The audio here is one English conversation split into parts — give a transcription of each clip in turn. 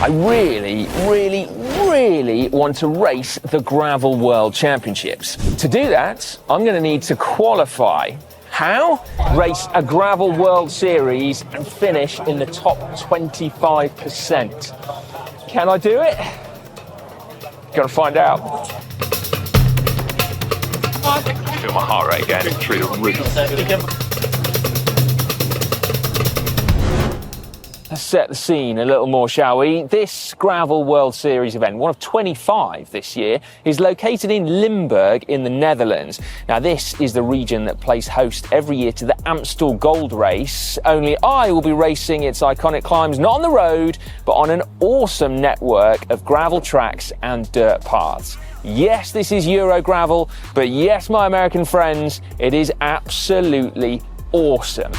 I really want to race the Gravel World Championships. To do that, I'm going to need to qualify. How? Race a Gravel World Series and finish in the top 25%. Can I do it? Gotta find out. I feel my heart rate going through the roof. Let's set the scene a little more, shall we? This Gravel World Series event, one of 25 this year, is located in Limburg in the Netherlands. Now, this is the region that plays host every year to the Amstel Gold Race, only I will be racing its iconic climbs not on the road, but on an awesome network of gravel tracks and dirt paths. Yes, this is Euro gravel, but yes, my American friends, it is absolutely awesome.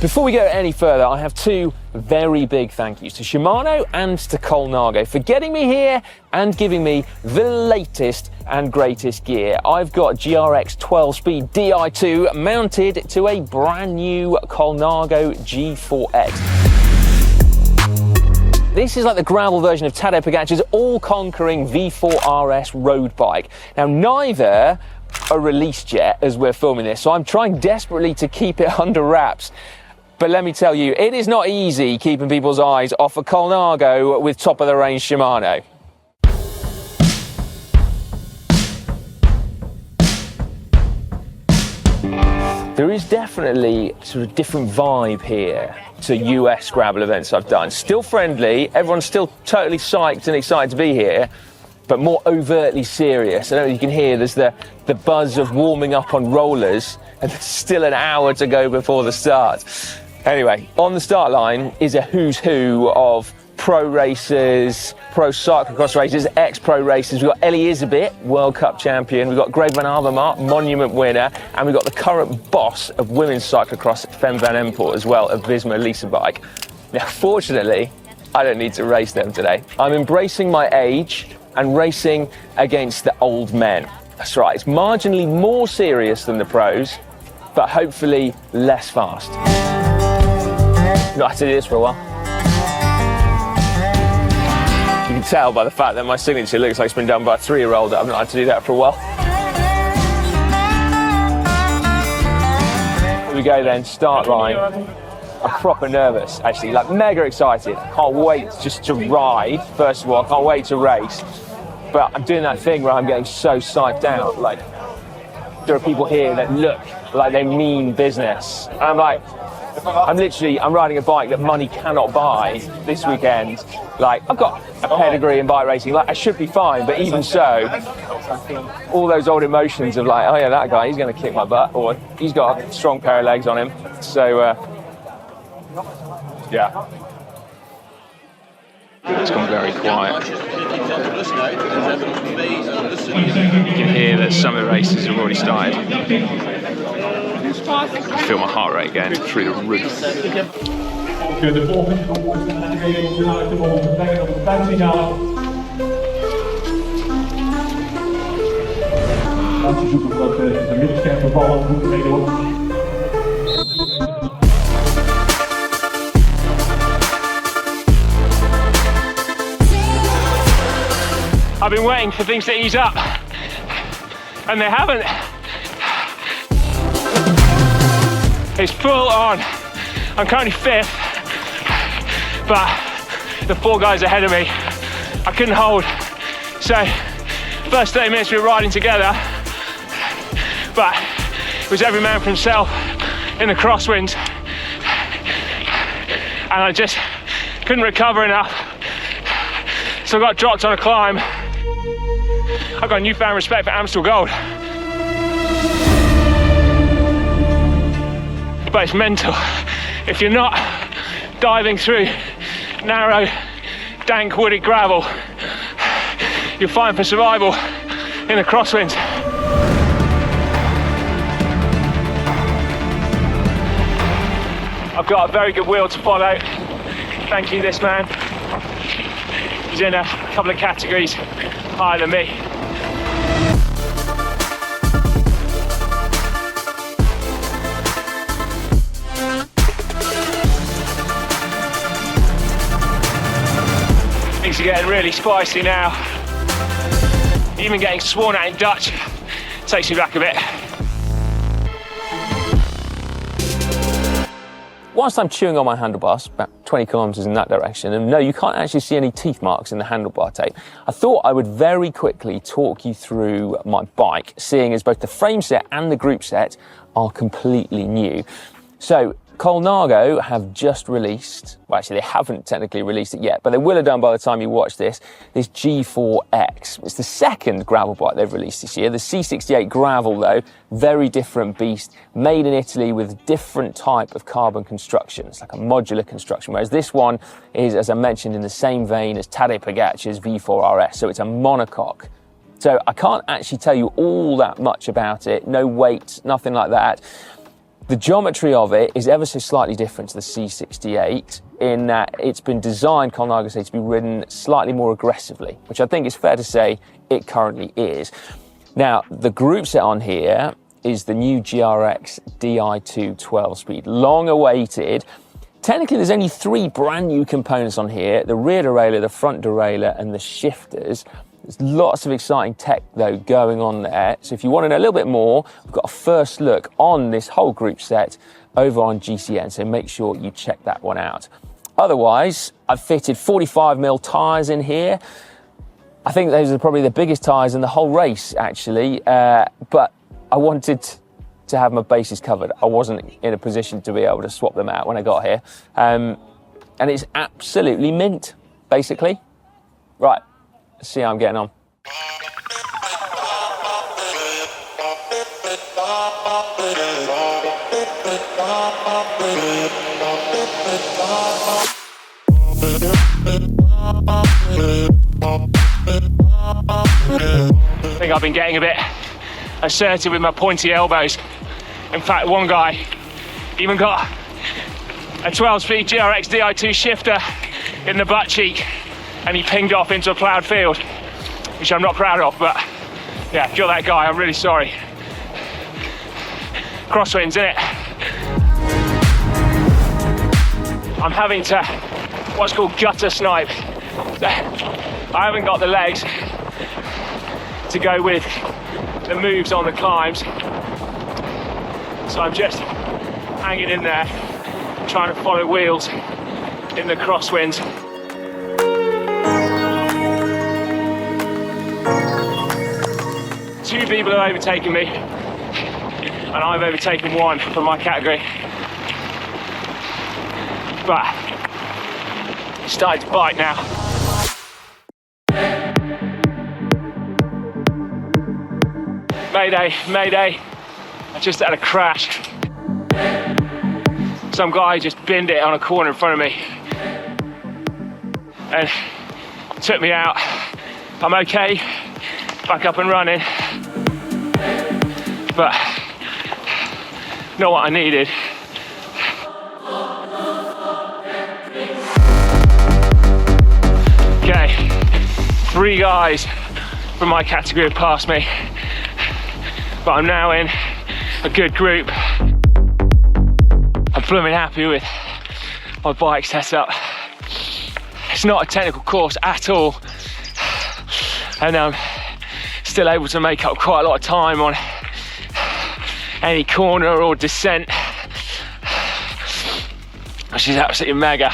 Before we go any further, I have two very big thank yous to Shimano and to Colnago for getting me here and giving me the latest and greatest gear. I've got GRX 12-speed Di2 mounted to a brand new Colnago G4X. This is like the gravel version of Tadej Pogacar's all-conquering V4 RS road bike. Now, neither are released yet as we're filming this, so I'm trying desperately to keep it under wraps. But let me tell you, it is not easy keeping people's eyes off a Colnago with top-of-the-range Shimano. There is definitely sort of different vibe here to US gravel events I've done. Still friendly, everyone's still totally psyched and excited to be here, but more overtly serious. I don't know if you can hear, there's the buzz of warming up on rollers, and there's still an hour to go before the start. Anyway, on the start line is a who's who of pro racers, pro cyclocross racers, ex-pro racers. We've got Ellie Isabit, World Cup champion. We've got Greg van Avermaet, monument winner. And we've got the current boss of women's cyclocross, Fem van Empel, as well, of Visma Lisa Bike. Now, fortunately, I don't need to race them today. I'm embracing my age and racing against the old men. That's right, it's marginally more serious than the pros, but hopefully less fast. Not had to do this for a while. You can tell by the fact that my signature looks like it's been done by a 3-year-old that I've not had to do that for a while. Here we go then, start line. I'm proper nervous, actually, like mega excited. Can't wait just to ride, first of all, I can't wait to race. But I'm doing that thing where I'm getting so psyched out. Like, there are people here that look like they mean business. And I'm like, I'm riding a bike that money cannot buy this weekend. Like, I've got a pedigree in bike racing, like I should be fine, but even so, all those old emotions of like, oh yeah, that guy, he's gonna kick my butt, or he's got a strong pair of legs on him. So, yeah. It's gone very quiet. You can hear that some of the races have already started. I feel my heart rate going through the roof. De volgende wordt naar de regel vanuit de volgende plek op de tijdfinale. Laten we zoeken dat de middenscherpe ballen goed gereden wordt. I've been waiting for things to ease up, and they haven't. It's full on. I'm currently 5th, but the 4 guys ahead of me, I couldn't hold. So, first 30 minutes we were riding together, but it was every man for himself in the crosswinds, and I just couldn't recover enough. So I got dropped on a climb. I've got newfound respect for Amstel Gold. But it's mental. If you're not diving through narrow, dank, wooded gravel, you're fine for survival in the crosswinds. I've got a very good wheel to follow. Thank you, this man. He's in a couple of categories higher than me. Things are getting really spicy now. Even getting sworn at in Dutch takes me back a bit. Whilst I'm chewing on my handlebars, about 20 kilometres in that direction, and no, you can't actually see any teeth marks in the handlebar tape, I thought I would very quickly talk you through my bike, seeing as both the frame set and the group set are completely new. So, Colnago have just released, well actually they haven't technically released it yet, but they will have done by the time you watch this G4X. It's the second gravel bike they've released this year. The C68 gravel though, very different beast, made in Italy with different type of carbon construction. It's like a modular construction, whereas this one is, as I mentioned, in the same vein as Tadej Pogacar's V4 RS, so it's a monocoque. So I can't actually tell you all that much about it, no weight, nothing like that. The geometry of it is ever so slightly different to the C68 in that it's been designed, Colnago say, to be ridden slightly more aggressively, which I think is fair to say it currently is. Now, the group set on here is the new GRX Di2 12-speed, long awaited. Technically, there's only 3 brand new components on here, the rear derailleur, the front derailleur, and the shifters. There's lots of exciting tech though going on there. So if you want to know a little bit more, we've got a first look on this whole group set over on GCN. So make sure you check that one out. Otherwise, I've fitted 45mm tyres in here. I think those are probably the biggest tyres in the whole race actually. But I wanted to have my bases covered. I wasn't in a position to be able to swap them out when I got here. And it's absolutely mint, basically. Right. Let's see how I'm getting on. I think I've been getting a bit assertive with my pointy elbows. In fact, one guy even got a 12-speed GRX Di2 shifter in the butt cheek, and he pinged off into a ploughed field, which I'm not proud of, but yeah, if you're that guy, I'm really sorry. Crosswinds, innit? I'm having to what's called gutter snipe. I haven't got the legs to go with the moves on the climbs, so I'm just hanging in there, trying to follow wheels in the crosswinds. Two people have overtaken me, and I've overtaken one from my category. But it's starting to bite now. Mayday, mayday. I just had a crash. Some guy just binned it on a corner in front of me and took me out. I'm okay, back up and running, but not what I needed. Okay, 3 guys from my category have passed me, but I'm now in a good group. I'm blooming happy with my bike setup. It's not a technical course at all, and I'm still able to make up quite a lot of time on any corner or descent, which is absolutely mega.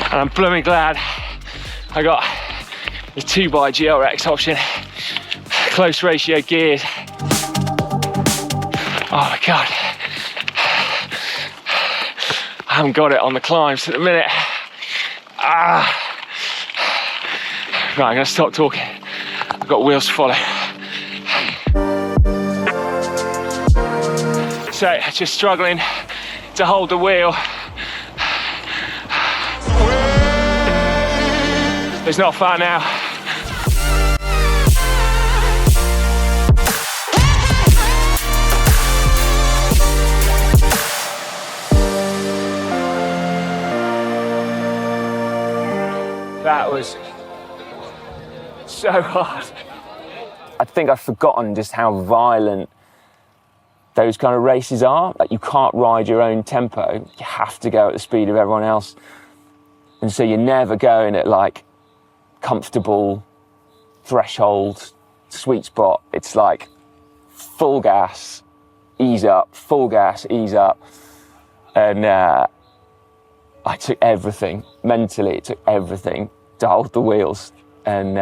And I'm blooming glad I got the 2x GRX option, close ratio gears. Oh my God. I haven't got it on the climbs at the minute. Right, I'm gonna stop talking. I've got wheels to follow. So, just struggling to hold the wheel. It's not far now. That was so hard. I think I've forgotten just how violent those kind of races are. Like, you can't ride your own tempo. You have to go at the speed of everyone else. And so you're never going at like comfortable threshold, sweet spot. It's like full gas, ease up, full gas, ease up. And I took everything, mentally, it took everything to hold the wheels. And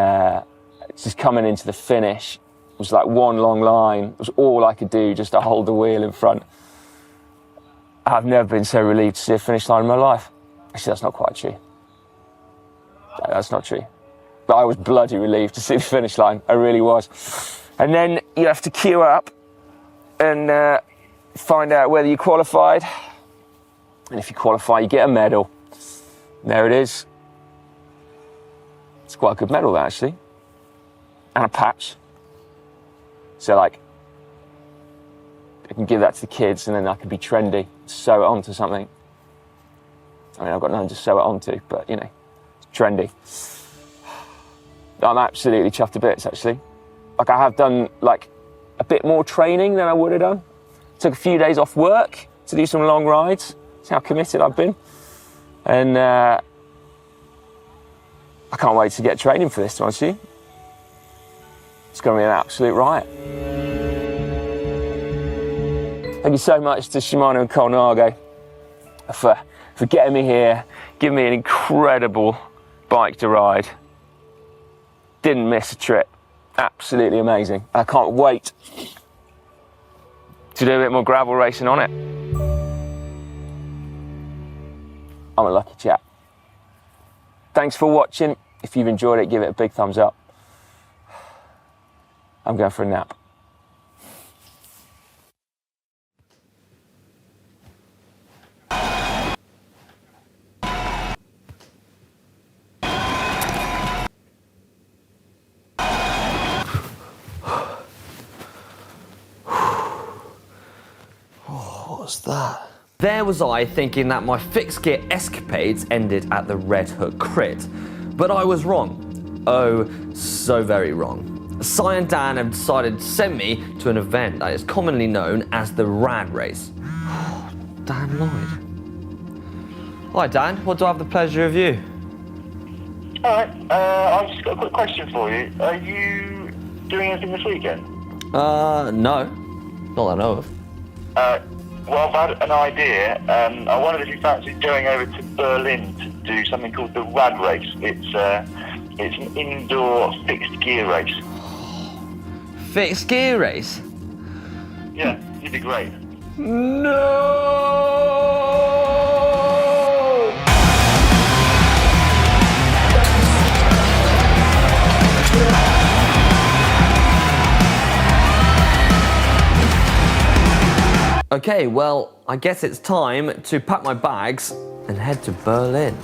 just coming into the finish, it was like one long line. It was all I could do just to hold the wheel in front. I've never been so relieved to see a finish line in my life. Actually, that's not quite true. That's not true. But I was bloody relieved to see the finish line. I really was. And then you have to queue up and find out whether you qualified. And if you qualify, you get a medal. And there it is. It's quite a good medal, actually. And a patch. So, like, I can give that to the kids and then I can be trendy, sew it onto something. I mean, I've got nothing to sew it onto, but, you know, it's trendy. I'm absolutely chuffed to bits, actually. Like, I have done, like, a bit more training than I would have done. Took a few days off work to do some long rides. That's how committed I've been. And I can't wait to get training for this, to be honest with you. It's going to be an absolute riot. Thank you so much to Shimano and Colnago for getting me here, giving me an incredible bike to ride. Didn't miss a trip. Absolutely amazing. I can't wait to do a bit more gravel racing on it. I'm a lucky chap. Thanks for watching. If you've enjoyed it, give it a big thumbs up. I'm going for a nap. What was that? There was I thinking that my fixed gear escapades ended at the Red Hook Crit, but I was wrong. Oh, so very wrong. Cy and Dan have decided to send me to an event that is commonly known as the Rad Race. Dan Lloyd. Hi Dan, what do I have the pleasure of you? Alright, I've just got a quick question for you. Are you doing anything this weekend? No. Not that I know of. Well, I've had an idea. I wondered if you fancied going over to Berlin to do something called the Rad Race. It's an indoor fixed gear race. Fixed gear race? Yeah, you'd be great. No! Okay, well, I guess it's time to pack my bags and head to Berlin.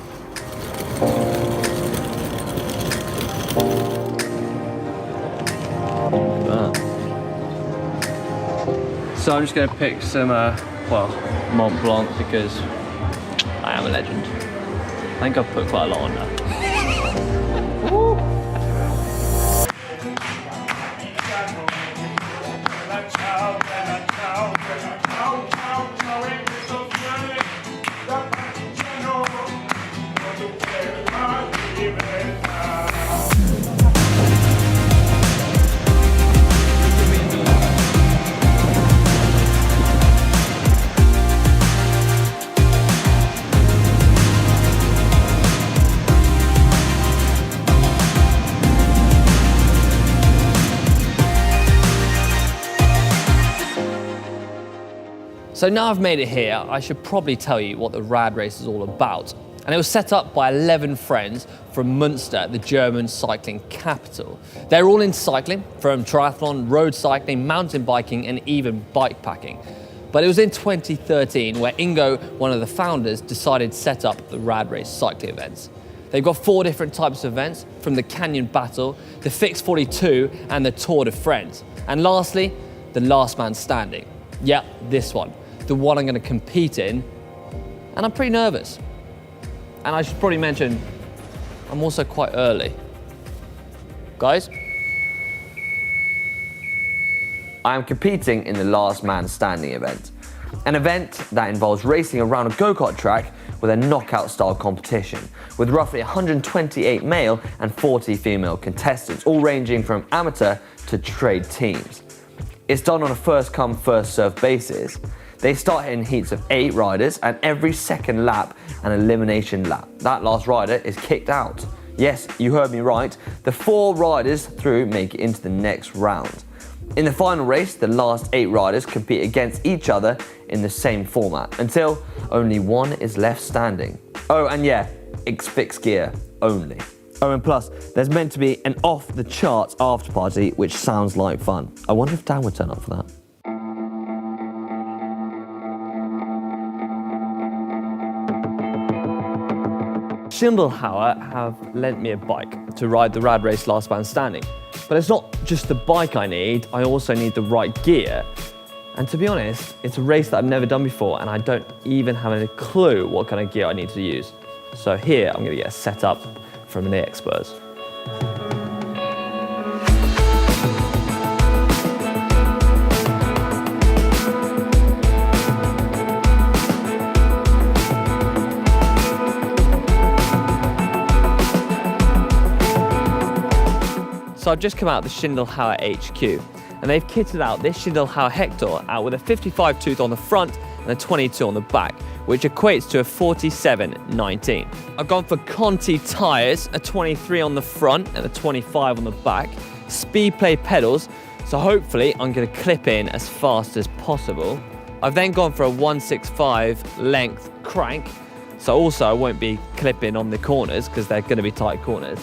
So I'm just going to pick some, Mont Blanc because I am a legend. I think I've put quite a lot on now. So now I've made it here, I should probably tell you what the Rad Race is all about. And it was set up by 11 friends from Münster, the German cycling capital. They're all in cycling, from triathlon, road cycling, mountain biking, and even bikepacking. But it was in 2013 where Ingo, one of the founders, decided to set up the Rad Race cycling events. They've got 4 different types of events, from the Canyon Battle, the Fix 42, and the Tour de France. And lastly, the Last Man Standing. Yeah, this one. The one I'm going to compete in, and I'm pretty nervous. And I should probably mention, I'm also quite early. Guys, I am competing in the last man standing event. An event that involves racing around a go-kart track with a knockout style competition, with roughly 128 male and 40 female contestants, all ranging from amateur to trade teams. It's done on a first come, first served basis. They start in heats of 8 riders, and every second lap an elimination lap. That last rider is kicked out. Yes, you heard me right, the 4 riders through make it into the next round. In the final race, the last 8 riders compete against each other in the same format until only one is left standing. Oh, and yeah, it's fixed gear only. Oh, and plus, there's meant to be an off-the-charts after party, which sounds like fun. I wonder if Dan would turn up for that. Schindelhauer have lent me a bike to ride the Rad Race Last Man Standing. But it's not just the bike I need, I also need the right gear. And to be honest, it's a race that I've never done before and I don't even have any clue what kind of gear I need to use. So here I'm gonna get set up from the experts. So I've just come out of the Schindelhauer HQ and they've kitted out this Schindelhauer Hector out with a 55 tooth on the front and a 22 on the back, which equates to a 47/19. I've gone for Conti tyres, a 23 on the front and a 25 on the back, Speedplay pedals, so hopefully I'm going to clip in as fast as possible. I've then gone for a 165 length crank, so also I won't be clipping on the corners because they're going to be tight corners.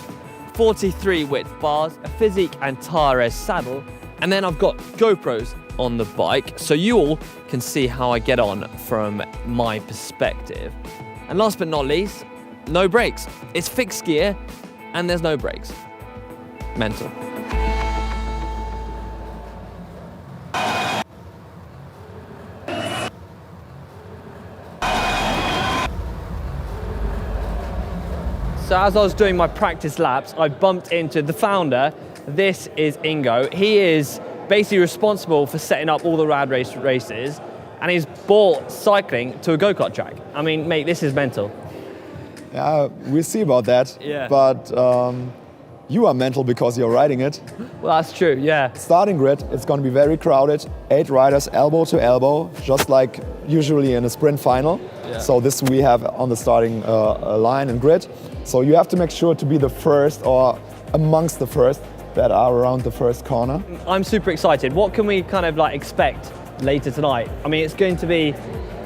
43 width bars, a Physique Antares saddle, and then I've got GoPros on the bike so you all can see how I get on from my perspective. And last but not least, no brakes. It's fixed gear and there's no brakes. Mental. So as I was doing my practice laps, I bumped into the founder. This is Ingo. He is basically responsible for setting up all the Rad Race races, and he's brought cycling to a go-kart track. I mean, mate, this is mental. Yeah, we'll see about that. Yeah. But you are mental because you're riding it. Well, that's true, yeah. Starting grid, it's going to be very crowded. 8 riders, elbow to elbow, just like usually in a sprint final. Yeah. So this we have on the starting line and grid. So you have to make sure to be the first or amongst the first that are around the first corner. I'm super excited. What can we kind of like expect later tonight? I mean, there's going to be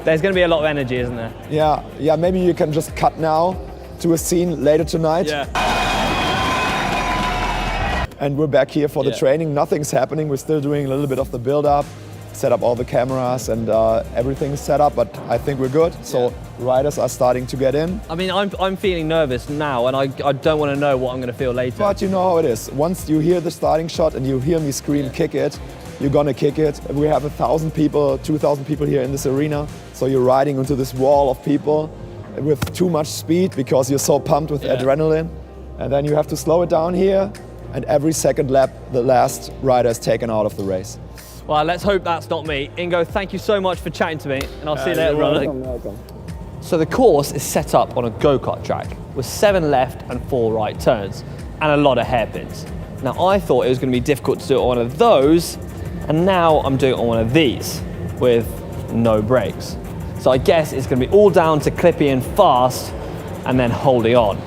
a lot of energy, isn't there? Yeah, maybe you can just cut now to a scene later tonight. Yeah. And we're back here for the training. Nothing's happening. We're still doing a little bit of the build-up, set up all the cameras and everything's set up, but I think we're good. So riders are starting to get in. I mean, I'm feeling nervous now and I don't want to know what I'm going to feel later. But you know how it is. Once you hear the starting shot and you hear me scream, kick it, you're gonna kick it. We have 1,000 people, 2,000 people here in this arena. So you're riding into this wall of people with too much speed because you're so pumped with adrenaline. And then you have to slow it down here. And every second lap, the last rider is taken out of the race. Well, let's hope that's not me. Ingo, thank you so much for chatting to me, and I'll see you later, brother. Welcome. So the course is set up on a go-kart track with 7 left and 4 right turns, and a lot of hairpins. Now, I thought it was going to be difficult to do it on one of those, and now I'm doing it on one of these with no brakes. So I guess it's going to be all down to clipping in fast and then holding on.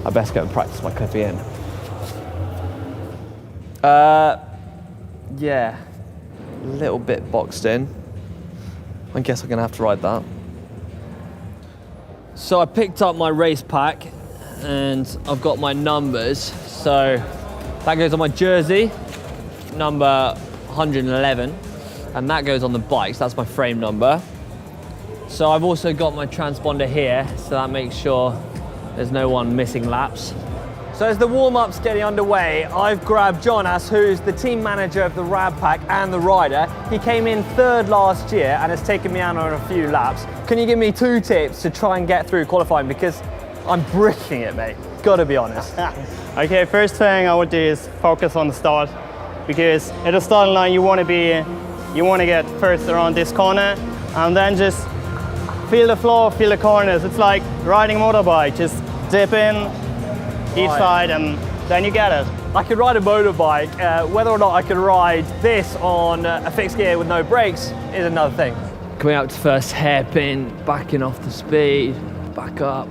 I best go and practice my clipping in. Yeah, a little bit boxed in. I guess I'm gonna have to ride that. So I picked up my race pack and I've got my numbers. So that goes on my jersey, number 111, and that goes on the bikes, that's my frame number. So I've also got my transponder here, so that makes sure there's no one missing laps. So as the warm-up's getting underway, I've grabbed Jonas, who's the team manager of the Rad Pack and the rider. He came in 3rd last year and has taken me out on a few laps. Can you give me 2 tips to try and get through qualifying? Because I'm bricking it, mate. Gotta be honest. Okay, first thing I would do is focus on the start. because at the starting line you want to get first around this corner, and then just feel the floor, feel the corners. It's like riding a motorbike, just dip in each side and then you get it. I could ride a motorbike. Whether or not I could ride this on a fixed gear with no brakes is another thing. Coming out to first hairpin, backing off the speed, back up,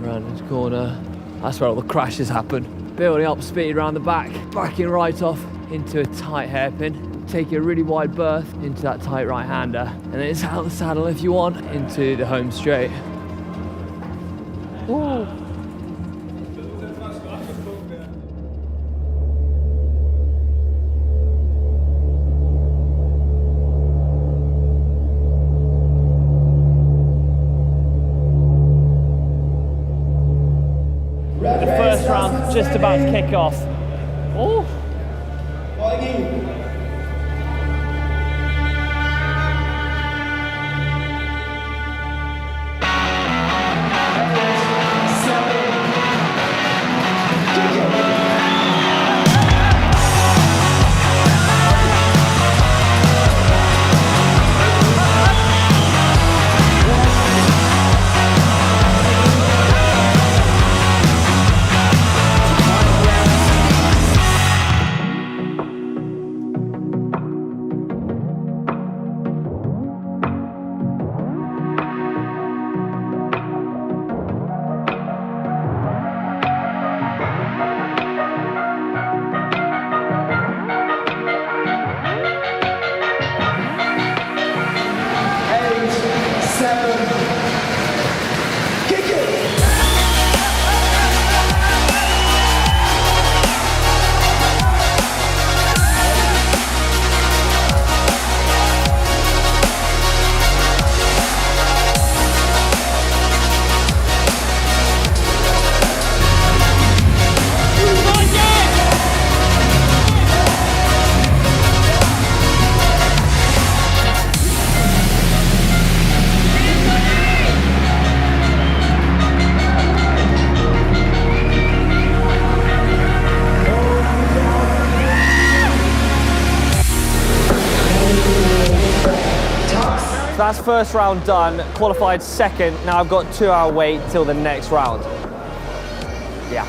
around this corner. That's where all the crashes happen. Building up speed around the back, backing right off into a tight hairpin, taking a really wide berth into that tight right-hander, and then it's out of the saddle if you want, into the home straight. Woo. The first round just about to kick off. Oh. That's first round done, qualified second. Now I've got 2 hour wait till the next round. Yeah.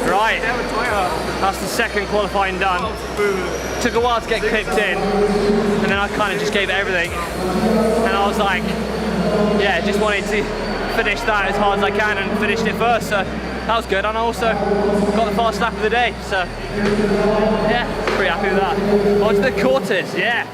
Right, that's the second qualifying done. Took a while to get clipped in, and then I kind of just gave it everything. And I was like, yeah, just wanted to finish that as hard as I can and finished it first, so that was good. And I also got the fast lap of the day, so yeah, pretty happy with that. On to the quarters, yeah.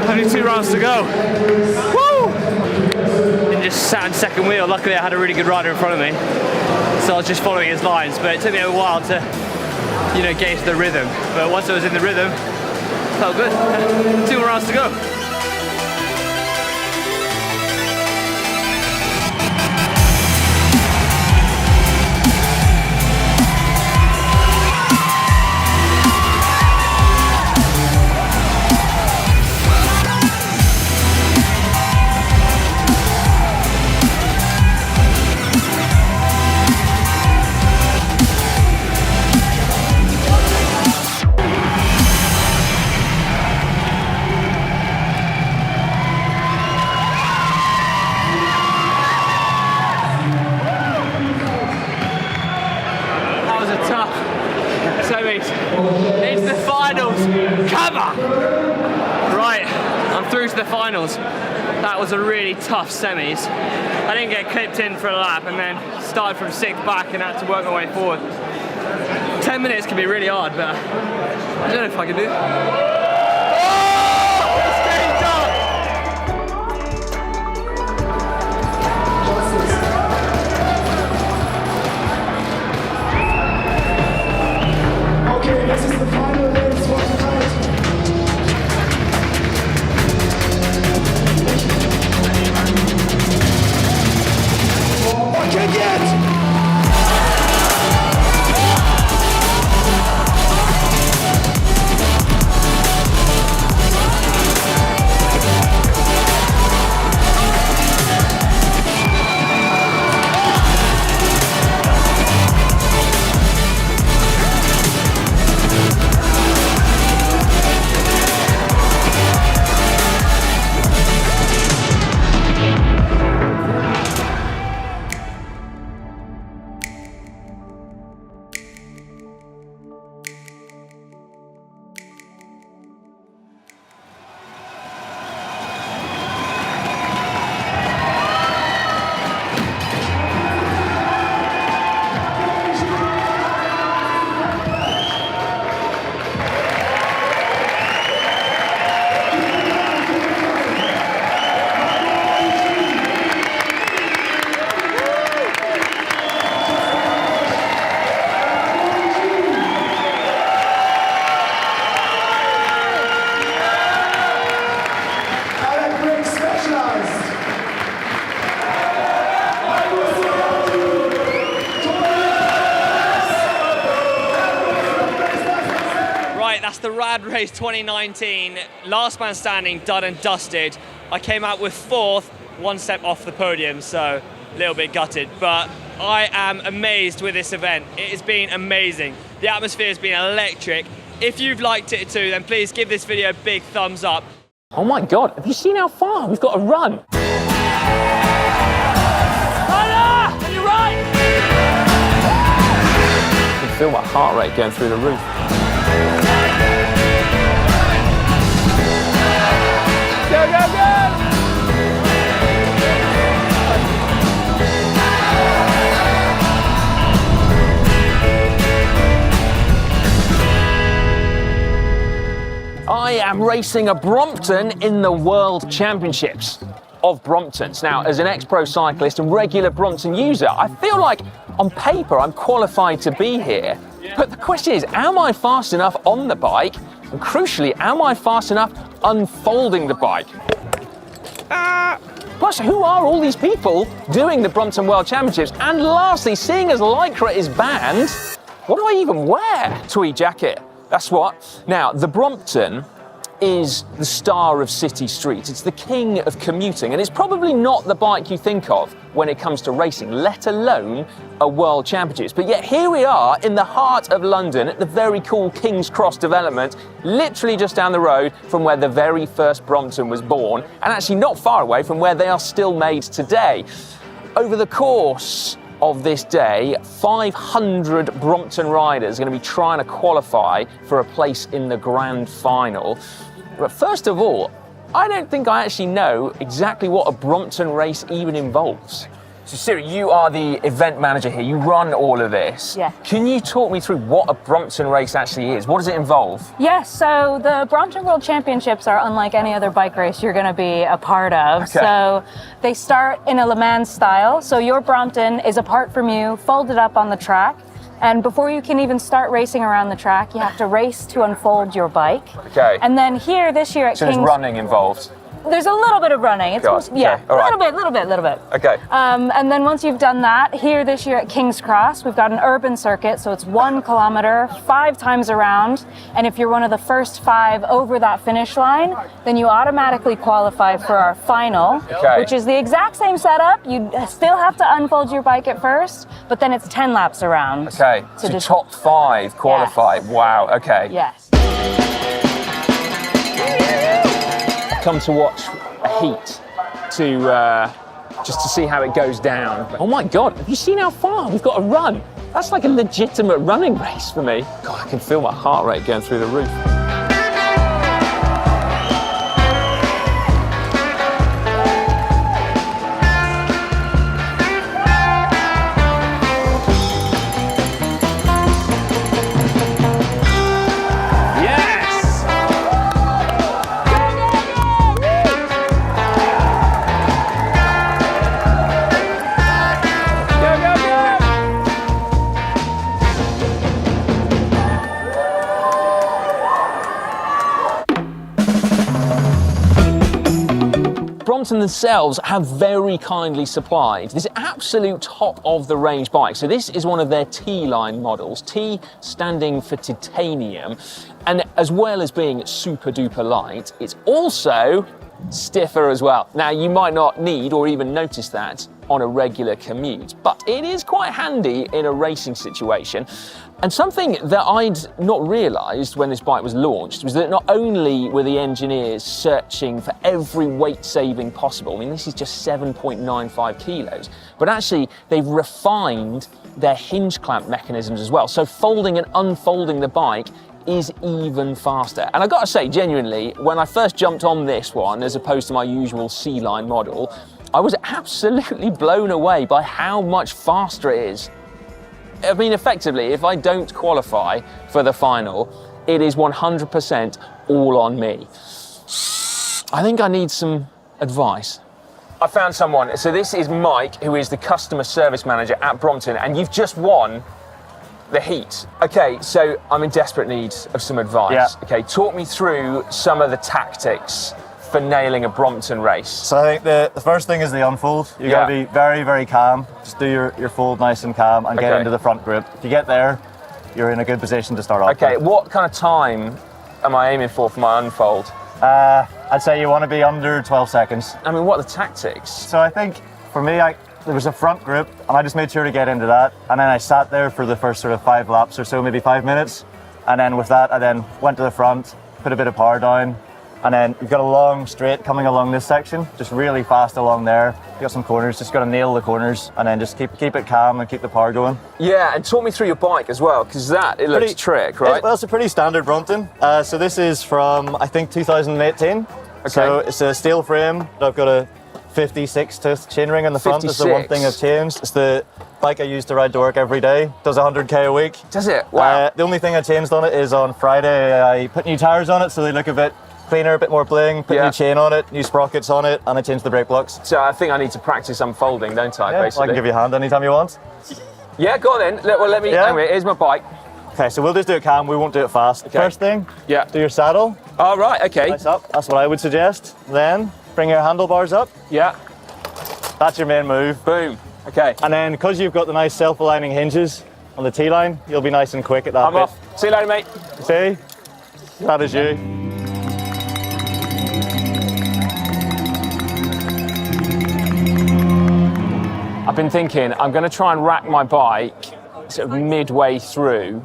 Only 2 rounds to go. Woo! And just sat in second wheel. Luckily I had a really good rider in front of me, so I was just following his lines, but it took me a while to, you know, get into the rhythm. But once I was in the rhythm, it felt good. 2 more rounds to go. semis. It's the finals. Come on! Right, I'm through to the finals. That was a really tough semis. I didn't get clipped in for a lap and then started from 6th back and had to work my way forward. 10 minutes can be really hard, but I don't know if I can do it. This is the final race for tonight. I can't get! That's the Rad Race 2019, last man standing, done and dusted. I came out with 4th, 1 step off the podium, so a little bit gutted, but I am amazed with this event. It has been amazing. The atmosphere has been electric. If you've liked it too, then please give this video a big thumbs up. Oh my God, have you seen how far we've got to run? Connor, on your right! I can feel my heart rate going through the roof. Go, go, go! I am racing a Brompton in the World Championships of Bromptons. Now, as an ex-pro cyclist and regular Brompton user, I feel like on paper I'm qualified to be here. But the question is, am I fast enough on the bike? And crucially, am I fast enough unfolding the bike? Plus, who are all these people doing the Brompton World Championships? And lastly, seeing as Lycra is banned, what do I even wear? Tweed jacket. That's what. Now, the Brompton is the star of city streets. It's the king of commuting, and it's probably not the bike you think of when it comes to racing, let alone a World Championships. But yet here we are in the heart of London at the very cool King's Cross development, literally just down the road from where the very first Brompton was born, and actually not far away from where they are still made today. Over the course of this day, 500 Brompton riders are going to be trying to qualify for a place in the grand final. But first of all, I don't think I actually know exactly what a Brompton race even involves. So Siri, you are the event manager here, you run all of this. Yeah. Can you talk me through what a Brompton race actually is? What does it involve? Yes, so the Brompton World Championships are unlike any other bike race you're going to be a part of. Okay. So they start in a Le Mans style, so your Brompton is apart from you, folded up on the track, and before you can even start racing around the track, you have to race to unfold your bike. Okay. And then here, this year at So King's... there's running involved? There's a little bit of running. It's God, yeah, okay, all right. little bit. Okay. And then once you've done that, here this year at King's Cross, we've got an urban circuit, so it's 1 kilometer, 5 times around. And if you're one of the first 5 over that finish line, then you automatically qualify for our final, Okay. which is the exact same setup. You still have to unfold your bike at first, but then it's 10 laps around. Okay, so just top 5 qualify. Yes. Wow, okay. Yes. Come to watch a heat to just to see how it goes down. Oh my God, have you seen how far we've got to run? That's like a legitimate running race for me. God, I can feel my heart rate going through the roof. Brompton themselves have very kindly supplied this absolute top of the range bike. So this is one of their T-line models, T standing for titanium, and as well as being super duper light, it's also stiffer as well. Now you might not need or even notice that on a regular commute, but it is quite handy in a racing situation. And something that I'd not realised when this bike was launched was that not only were the engineers searching for every weight saving possible, I mean this is just 7.95 kilos, but actually they've refined their hinge clamp mechanisms as well. So folding and unfolding the bike is even faster. And I gotta say, genuinely, when I first jumped on this one, as opposed to my usual C-line model, I was absolutely blown away by how much faster it is. I mean, effectively, if I don't qualify for the final, it is 100% all on me. I think I need some advice. I found someone. So this is Mike, who is the customer service manager at Brompton, and you've just won the heat. Okay, so I'm in desperate need of some advice. Yeah. Okay, talk me through some of the tactics for nailing a Brompton race. So I think the first thing is the unfold. You got to be very, very calm. Just do your fold nice and calm and get into the front grip. If you get there, you're in a good position to start off. Okay, what kind of time am I aiming for my unfold? I'd say you want to be under 12 seconds. I mean, what are the tactics? So I think for me, there was a front grip and I just made sure to get into that. And then I sat there for the first sort of 5 laps or so, maybe 5 minutes. And then with that, I then went to the front, put a bit of power down. And then you've got a long straight coming along this section, just really fast along there. You've got some corners, just got to nail the corners and then just keep it calm and keep the power going. Yeah, and talk me through your bike as well, because it looks trick, right? Well, it's a pretty standard Brompton. So this is from, I think, 2018. Okay. So it's a steel frame. I've got a 56 tooth chainring in the front. That's the one thing I've changed. It's the bike I use to ride to work every day. Does 100k a week. Does it? Wow. The only thing I changed on it is on Friday, I put new tyres on it so they look a bit cleaner, a bit more bling, put new chain on it, new sprockets on it, and I changed the brake blocks. So I think I need to practice unfolding, don't I, basically? I can give you a hand anytime you want. Yeah, go on then. Let me, anyway, here's my bike. Okay, so we'll just do it calm, we won't do it fast. Okay. First thing, do your saddle. Oh, right, okay. Nice up, that's what I would suggest. Then, bring your handlebars up. Yeah. That's your main move. Boom, okay. And then, because you've got the nice self-aligning hinges on the T-line, you'll be nice and quick at that I'm bit. off. See you later, mate. See? That is you. I've been thinking I'm going to try and rack my bike sort of midway through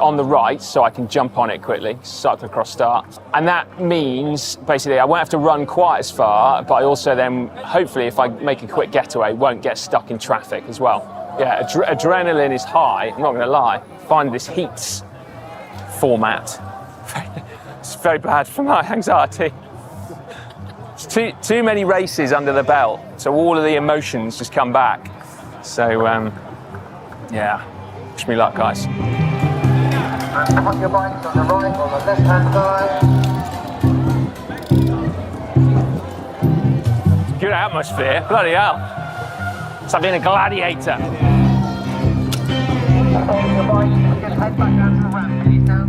on the right so I can jump on it quickly, cyclocross start. And that means basically I won't have to run quite as far, but I also then, hopefully if I make a quick getaway, won't get stuck in traffic as well. Yeah, adrenaline is high, I'm not going to lie. Find this heats format. It's very bad for my anxiety. It's too many races under the belt, so all of the emotions just come back. So, yeah, wish me luck, guys. Put your bikes on the right or the left-hand side. Good atmosphere, bloody hell. It's like being a gladiator. Hold your bike, just head back down to the ramp, please now.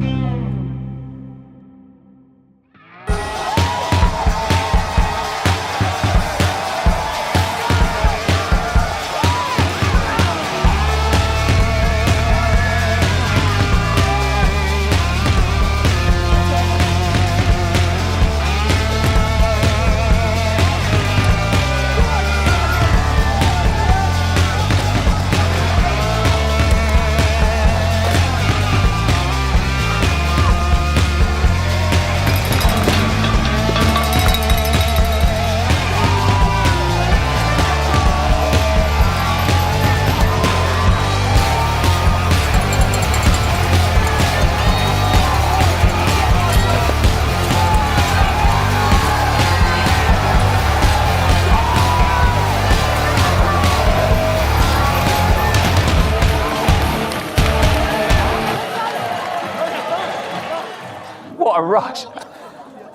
what a rush.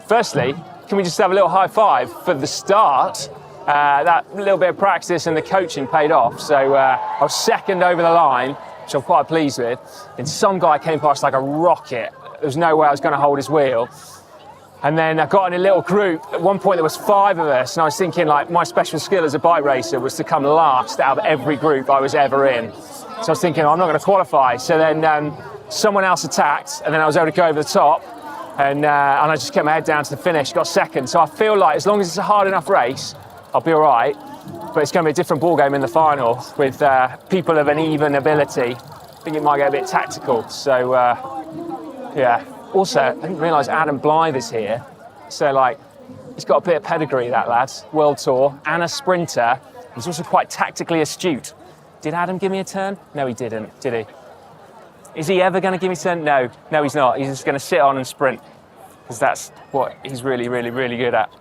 Firstly, can we just have a little high five for the start? That little bit of practice and the coaching paid off. So I was second over the line, which I'm quite pleased with. And some guy came past like a rocket. There was no way I was going to hold his wheel. And then I got in a little group. At one point there was 5 of us, and I was thinking like my special skill as a bike racer was to come last out of every group I was ever in. So I was thinking, I'm not going to qualify. So then someone else attacked, and then I was able to go over the top, and I just kept my head down to the finish, got second. So I feel like as long as it's a hard enough race, I'll be all right. But it's going to be a different ballgame in the final with people of an even ability. I think it might get a bit tactical. So yeah. Also, I didn't realise Adam Blythe is here. So, like, he's got a bit of pedigree, that lad. World Tour and a sprinter. He's also quite tactically astute. Did Adam give me a turn? No, he didn't, did he? Is he ever going to give me a turn? No, he's not. He's just going to sit on and sprint, because that's what he's really, really, really good at.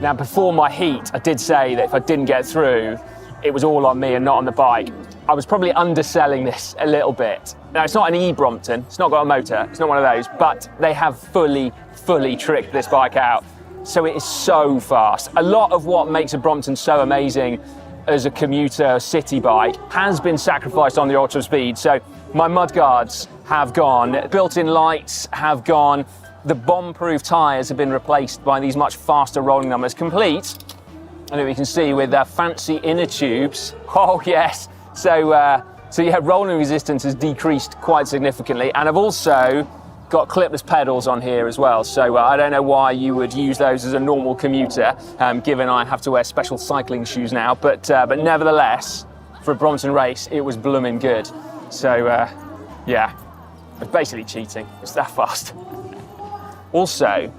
Now, before my heat, I did say that if I didn't get through, it was all on me and not on the bike. I was probably underselling this a little bit. Now, it's not an e-Brompton, it's not got a motor, it's not one of those, but they have fully tricked this bike out. So it is so fast. A lot of what makes a Brompton so amazing as a commuter city bike has been sacrificed on the ultra speed. So my mudguards have gone, built-in lights have gone, the bomb-proof tyres have been replaced by these much faster rolling numbers, complete. And we can see with fancy inner tubes. Oh yes. So yeah, rolling resistance has decreased quite significantly, and I've also got clipless pedals on here as well. So I don't know why you would use those as a normal commuter, given I have to wear special cycling shoes now. But nevertheless, for a Brompton race, it was blooming good. So yeah, it's basically cheating. It's that fast. Also,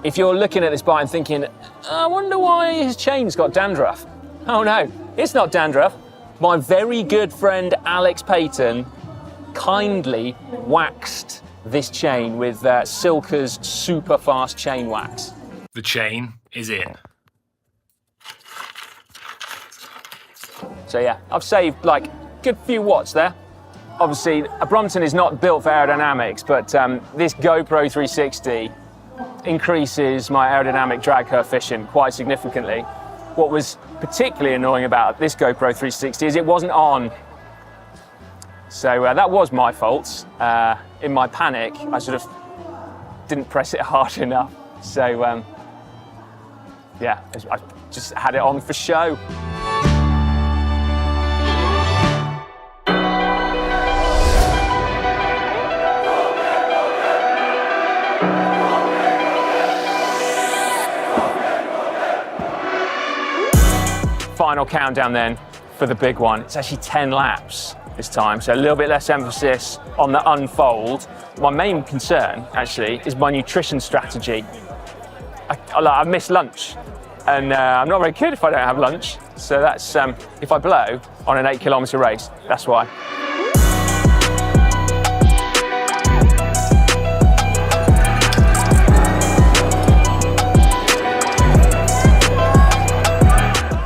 if you're looking at this bike and thinking, I wonder why his chain's got dandruff. Oh no, it's not dandruff. My very good friend Alex Payton kindly waxed this chain with Silka's super fast chain wax. The chain is in. So yeah, I've saved like a good few watts there. Obviously, a Brompton is not built for aerodynamics, but this GoPro 360 increases my aerodynamic drag coefficient quite significantly. What was particularly annoying about this GoPro 360 is it wasn't on. So that was my fault. In my panic, I sort of didn't press it hard enough. So yeah, I just had it on for show. Final countdown then for the big one. It's actually 10 laps this time, so a little bit less emphasis on the unfold. My main concern actually is my nutrition strategy. I miss lunch, and I'm not very good if I don't have lunch. So that's if I blow on an 8-kilometre race, that's why.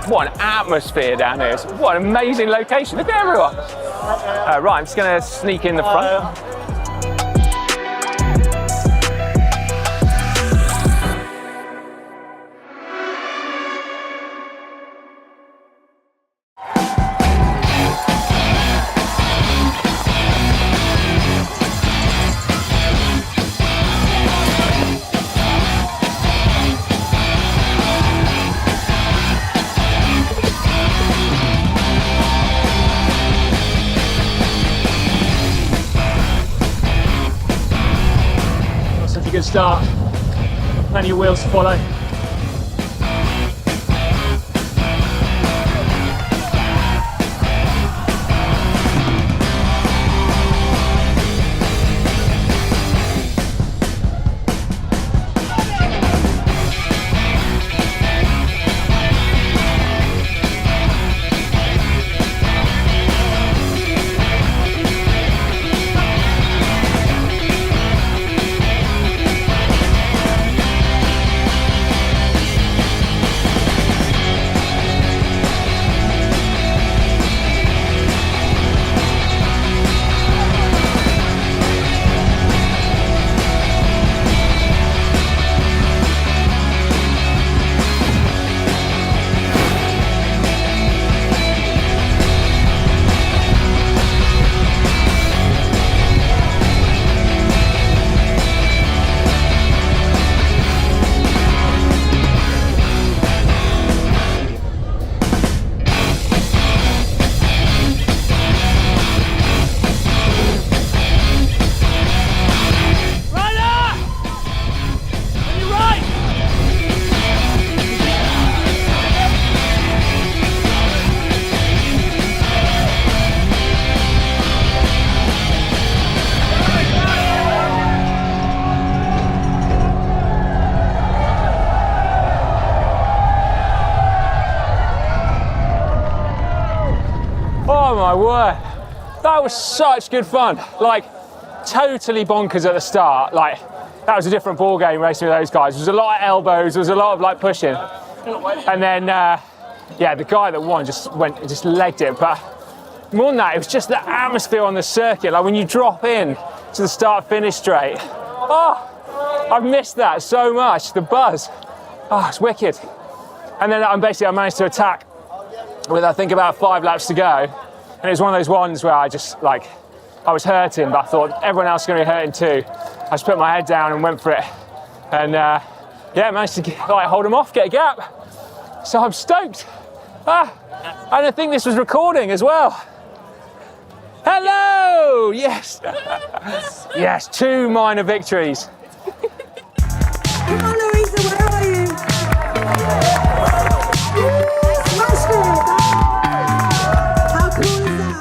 What an atmosphere down here. What an amazing location. Look at everyone. Right, I'm just going to sneak in the front. Good start, plenty of wheels to follow. my word. That was such good fun. Like, totally bonkers at the start. Like, that was a different ball game racing with those guys. There was a lot of elbows, there was a lot of like pushing. And then, yeah, the guy that won just legged it. But more than that, it was just the atmosphere on the circuit. Like when you drop in to the start-finish straight. Oh, I've missed that so much, the buzz. Oh, it's wicked. And then I managed to attack with, I think, about 5 laps to go. And it was one of those ones where I was hurting, but I thought everyone else is going to be hurting too. I just put my head down and went for it. And yeah, managed to hold them off, get a gap. So I'm stoked. And I think this was recording as well. Hello! Yes! Yes, 2 minor victories. Come on, Louisa, where are you? Smashed it! How cool is that?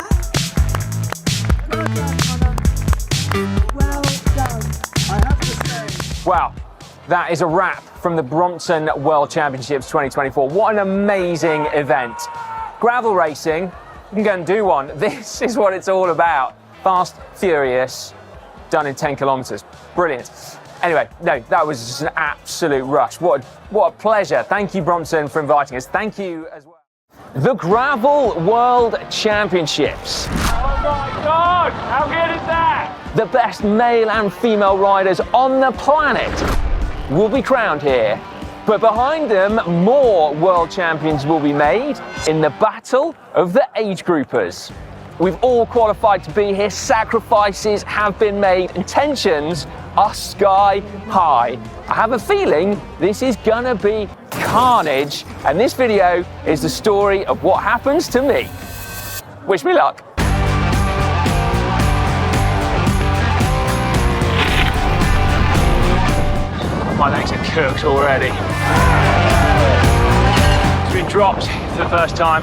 Well done. I have to say. Wow, that is a wrap from the Brompton World Championships 2024. What an amazing event. Gravel racing, you can go and do one. This is what it's all about. Fast, furious, done in 10 kilometers. Brilliant. Anyway, no, that was just an absolute rush. What a pleasure. Thank you, Brompton, for inviting us. Thank you as well. The Gravel World Championships. Oh my God, how good is that? The best male and female riders on the planet will be crowned here. But behind them, more world champions will be made in the battle of the age groupers. We've all qualified to be here, sacrifices have been made, and tensions are sky high. I have a feeling this is gonna be carnage, and this video is the story of what happens to me. Wish me luck. My legs are cooked already. It's been dropped for the first time.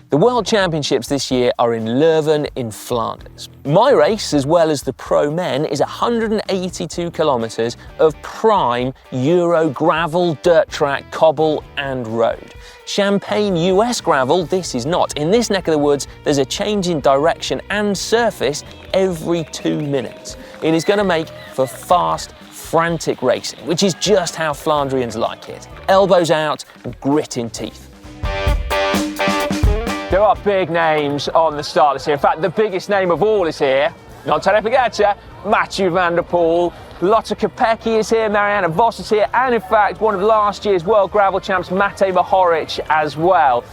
The World Championships this year are in Leuven in Flanders. My race, as well as the pro men, is 182 kilometres of prime Euro gravel, dirt track, cobble and road. Champagne US gravel, this is not. In this neck of the woods, there's a change in direction and surface every 2 minutes. It is going to make for fast, frantic racing, which is just how Flandrians like it. Elbows out and grit in teeth. There are big names on the start list here. In fact, the biggest name of all is here. Not Tadej Pogačar, Mathieu van der Poel, Lotte Kopecky is here, Marianne Vos is here, and in fact, one of last year's World Gravel Champs, Matej Mohoric, as well.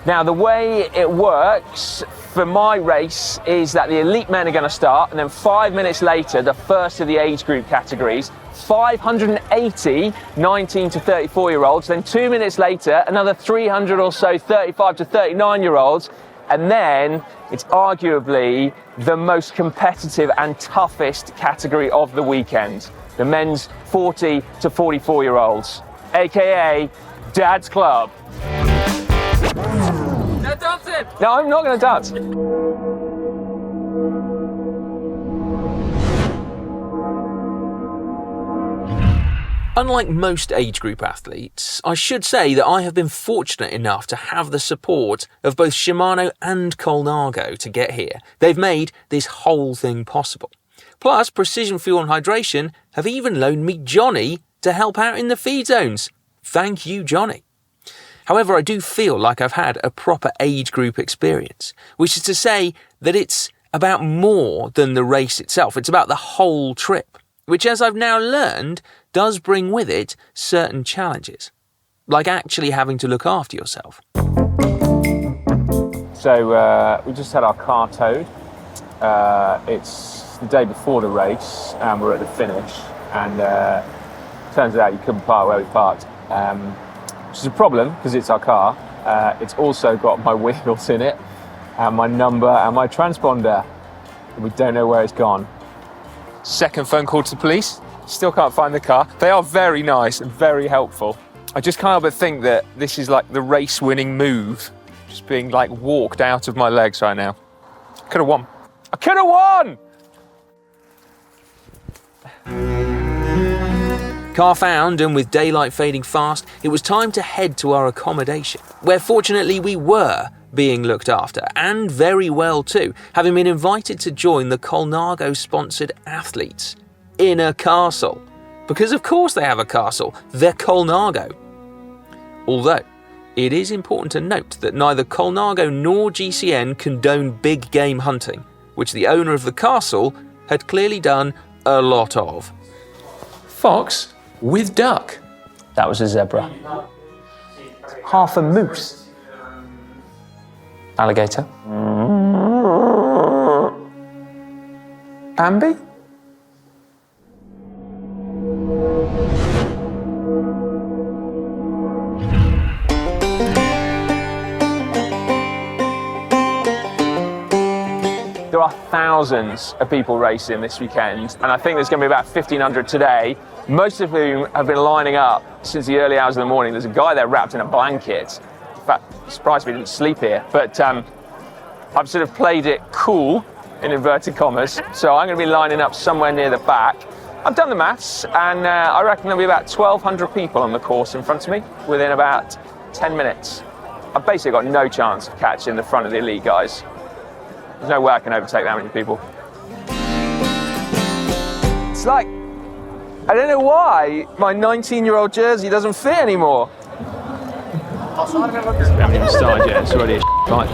Now, the way it works for my race is that the elite men are going to start, and then 5 minutes later, the first of the age group categories, 580 19 to 34-year-olds, then 2 minutes later, another 300 or so 35 to 39-year-olds, and then it's arguably the most competitive and toughest category of the weekend, the men's 40 to 44-year-olds, aka Dad's Club. No dancing! No, I'm not going to dance. Unlike most age group athletes, I should say that I have been fortunate enough to have the support of both Shimano and Colnago to get here. They've made this whole thing possible. Plus, Precision Fuel and Hydration have even loaned me Johnny to help out in the feed zones. Thank you, Johnny. However, I do feel like I've had a proper age group experience, which is to say that it's about more than the race itself. It's about the whole trip, which, as I've now learned, does bring with it certain challenges, like actually having to look after yourself. So we just had our car towed. It's the day before the race and we're at the finish, and turns out you couldn't park where we parked, which is a problem because it's our car. It's also got my wheels in it and my number and my transponder, and we don't know where it's gone. Second phone call to the police. Still can't find the car. They are very nice and very helpful. I just can't help but think that this is like the race-winning move, just being like walked out of my legs right now. I could have won. I could have won! Car found, and with daylight fading fast, it was time to head to our accommodation, where fortunately we were being looked after, and very well too, having been invited to join the Colnago-sponsored athletes in a castle. Because of course they have a castle, they're Colnago. Although, it is important to note that neither Colnago nor GCN condone big game hunting, which the owner of the castle had clearly done a lot of. Fox with duck. That was a zebra. Half a moose. Alligator. Bambi? There are thousands of people racing this weekend, and I think there's going to be about 1,500 today, most of whom have been lining up since the early hours of the morning. There's a guy there wrapped in a blanket. In fact, surprised we didn't sleep here, but I've sort of played it cool, in inverted commas, so I'm going to be lining up somewhere near the back. I've done the maths, and I reckon there'll be about 1,200 people on the course in front of me within about 10 minutes. I've basically got no chance of catching the front of the elite guys. There's no way I can overtake that many people. It's like, I don't know why my 19-year-old jersey doesn't fit anymore. I haven't even started yet, it's already a fight.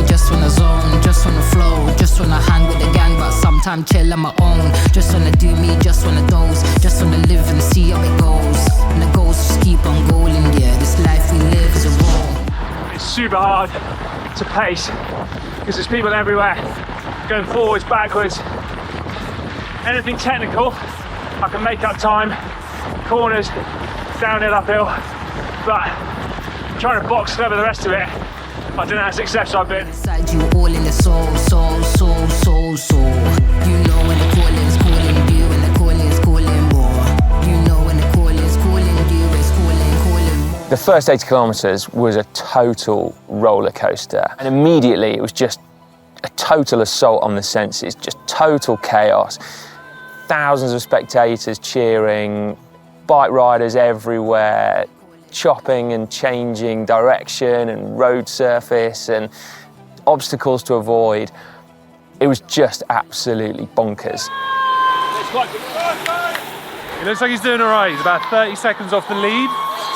Just wanna zone, just wanna flow, just wanna hang with the gang, but sometimes chill on my own. Just wanna do me, just wanna doze, just wanna live and see how it goes. And the goals just keep on going, yeah. This life we live is a roll. It's super hard to pace because there's people everywhere, going forwards, backwards. Anything technical, I can make up time, corners, downhill, uphill, but trying to box over the rest of it, I don't know how successful I've been. Inside you all in the soul. You know when the calling's calling you, and the calling's calling more. You know when the calling's calling you, it's calling more. The first 80 kilometres was a total roller coaster, and immediately it was just a total assault on the senses, just total chaos. Thousands of spectators cheering, bike riders everywhere, chopping and changing direction and road surface and obstacles to avoid. It was just absolutely bonkers. It looks like he's doing all right. He's about 30 seconds off the lead,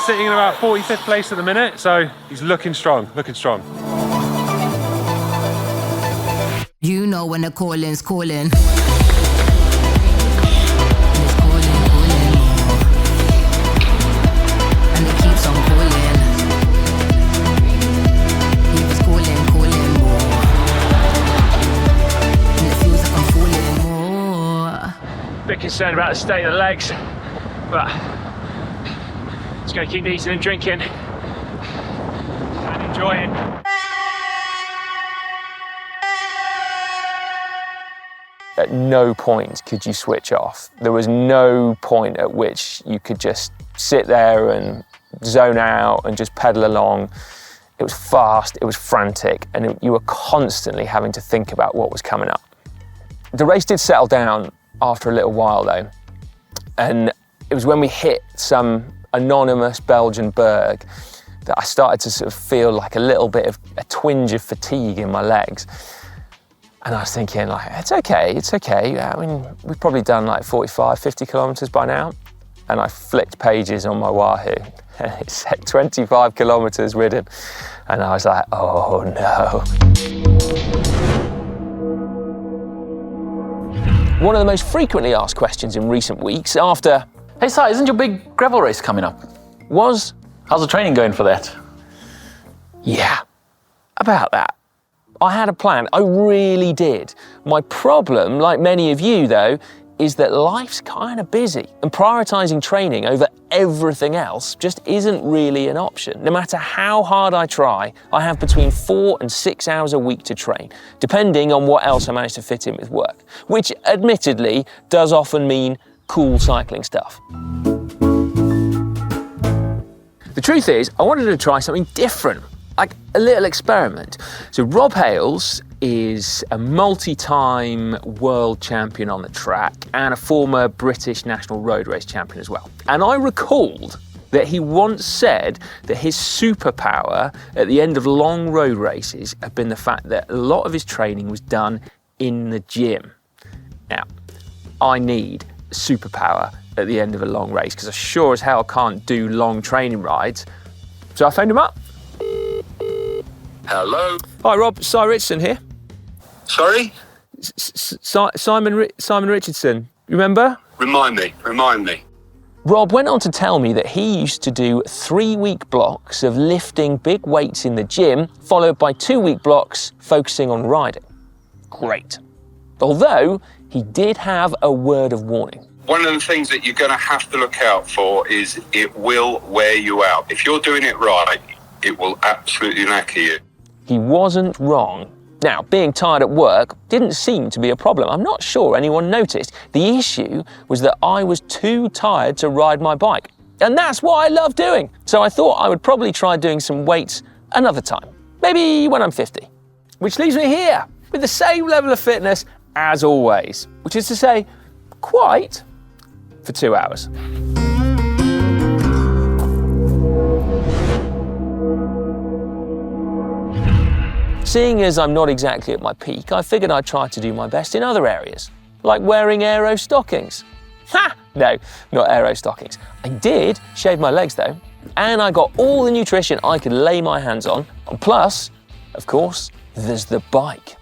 sitting in about 45th place at the minute, so he's looking strong, You know when the calling's calling. Bit concerned about the state of the legs, but just going to keep eating and drinking and enjoying. At no point could you switch off. There was no point at which you could just sit there and zone out and just pedal along. It was fast, it was frantic, and you were constantly having to think about what was coming up. The race did settle down after a little while though, and it was when we hit some anonymous Belgian berg that I started to sort of feel like a little bit of a twinge of fatigue in my legs. And I was thinking, like, it's okay. I mean, we've probably done like 45, 50 kilometres by now. And I flicked pages on my Wahoo, and it said 25 kilometres ridden. And I was like, oh no. One of the most frequently asked questions in recent weeks after... Hey Si, isn't your big gravel race coming up? Was... How's the training going for that? Yeah, about that. I had a plan, I really did. My problem, like many of you though, is that life's kind of busy, and prioritising training over everything else just isn't really an option. No matter how hard I try, I have between 4 and 6 hours a week to train, depending on what else I manage to fit in with work, which admittedly does often mean cool cycling stuff. The truth is, I wanted to try something different, like a little experiment. So Rob Hales is a multi-time world champion on the track and a former British national road race champion as well. And I recalled that he once said that his superpower at the end of long road races had been the fact that a lot of his training was done in the gym. Now, I need a superpower at the end of a long race because I sure as hell can't do long training rides. So I phoned him up. Hello. Hi Rob, Cy Richardson here. Sorry? Simon Richardson, remember? Remind me. Rob went on to tell me that he used to do 3-week blocks of lifting big weights in the gym, followed by 2-week blocks focusing on riding. Great. Although, he did have a word of warning. One of the things that you're going to have to look out for is it will wear you out. If you're doing it right, it will absolutely knacker you. He wasn't wrong. Now, being tired at work didn't seem to be a problem. I'm not sure anyone noticed. The issue was that I was too tired to ride my bike. And that's what I love doing. So I thought I would probably try doing some weights another time. Maybe when I'm 50. Which leaves me here with the same level of fitness as always. Which is to say, quite for 2 hours. Seeing as I'm not exactly at my peak, I figured I'd try to do my best in other areas, like wearing aero stockings. Ha! No, not aero stockings. I did shave my legs though, and I got all the nutrition I could lay my hands on. And plus, of course, there's the bike.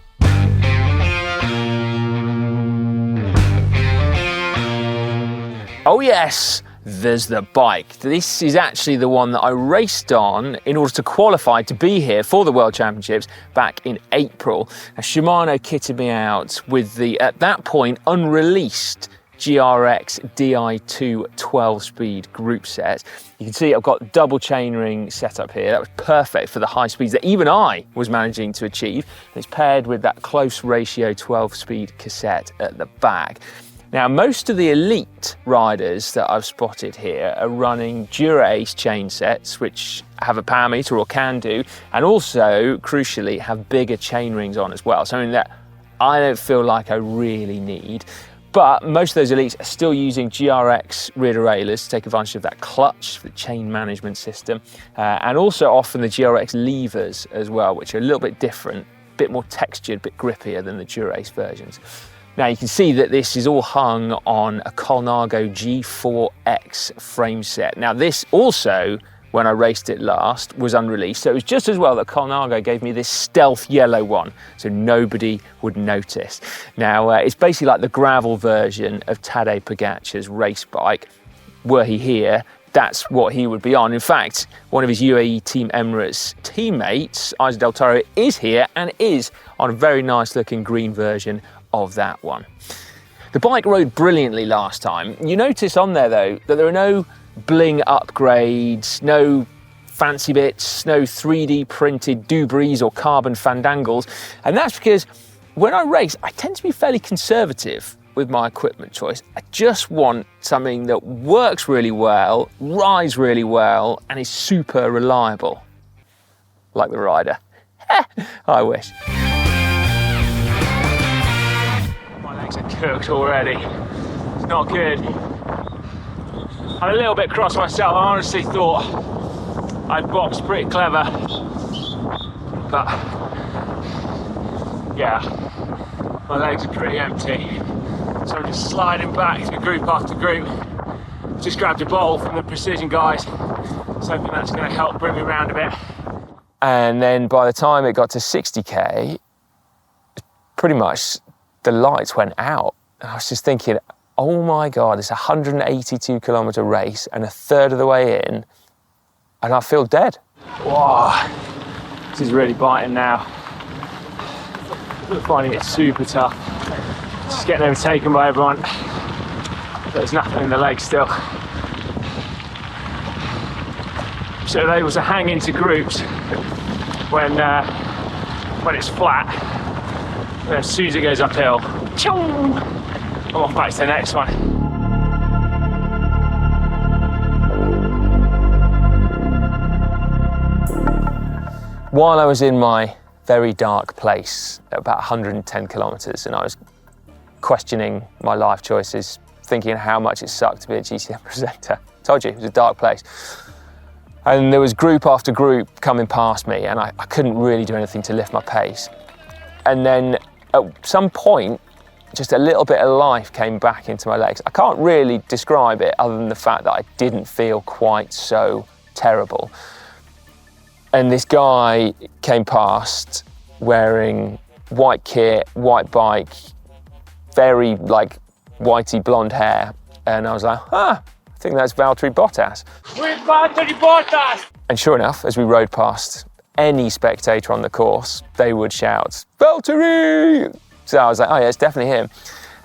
Oh yes, there's the bike. This is actually the one that I raced on in order to qualify to be here for the World Championships back in April. Now, Shimano kitted me out with the, at that point, unreleased GRX Di2 12-speed group set. You can see I've got double chainring set up here. That was perfect for the high speeds that even I was managing to achieve. It's paired with that close ratio 12-speed cassette at the back. Now, most of the elite riders that I've spotted here are running Dura-Ace chain sets, which have a power meter or can do, and also, crucially, have bigger chain rings on as well, something that I don't feel like I really need. But most of those elites are still using GRX rear derailleurs to take advantage of that clutch for the chain management system, and also often the GRX levers as well, which are a little bit different, a bit more textured, a bit grippier than the Dura-Ace versions. Now you can see that this is all hung on a Colnago G4X frame set. Now this also, when I raced it last, was unreleased, so it was just as well that Colnago gave me this stealth yellow one, so nobody would notice. Now it's basically like the gravel version of Tadej Pogacar's race bike. Were he here, that's what he would be on. In fact, one of his UAE Team Emirates teammates, Isaac Del Toro, is here and is on a very nice looking green version of that one. The bike rode brilliantly last time. You notice on there though that there are no bling upgrades, no fancy bits, no 3D printed doobries or carbon fandangles, and that's because when I race I tend to be fairly conservative with my equipment choice. I just want something that works really well, rides really well, and is super reliable. Like the rider. I wish. Are cooked already. It's not good. I'm a little bit cross myself. I honestly thought I'd boxed pretty clever, but yeah, my legs are pretty empty. So I'm just sliding back through group after group. Just grabbed a bowl from the Precision guys. So hoping that's going to help bring me around a bit. And then by the time it got to 60k, pretty much the lights went out. I was just thinking, oh my God, it's a 182 kilometer race and a third of the way in, and I feel dead. Wow, this is really biting now. I'm finding it super tough. Just getting overtaken by everyone. There's nothing in the legs still. so they're able to hang into groups when it's flat. And as soon as it goes uphill, I'm off back to the next one. While I was in my very dark place at about 110 kilometres and I was questioning my life choices, thinking how much it sucked to be a GCN presenter. Told you, it was a dark place. And there was group after group coming past me and I couldn't really do anything to lift my pace. And then at some point, just a little bit of life came back into my legs. I can't really describe it other than the fact that I didn't feel quite so terrible. And this guy came past wearing white kit, white bike, very like whitey blonde hair. And I was like, I think that's Valtteri Bottas. With Valtteri Bottas! And sure enough, as we rode past any spectator on the course, they would shout, Valtteri! So I was like, oh yeah, it's definitely him.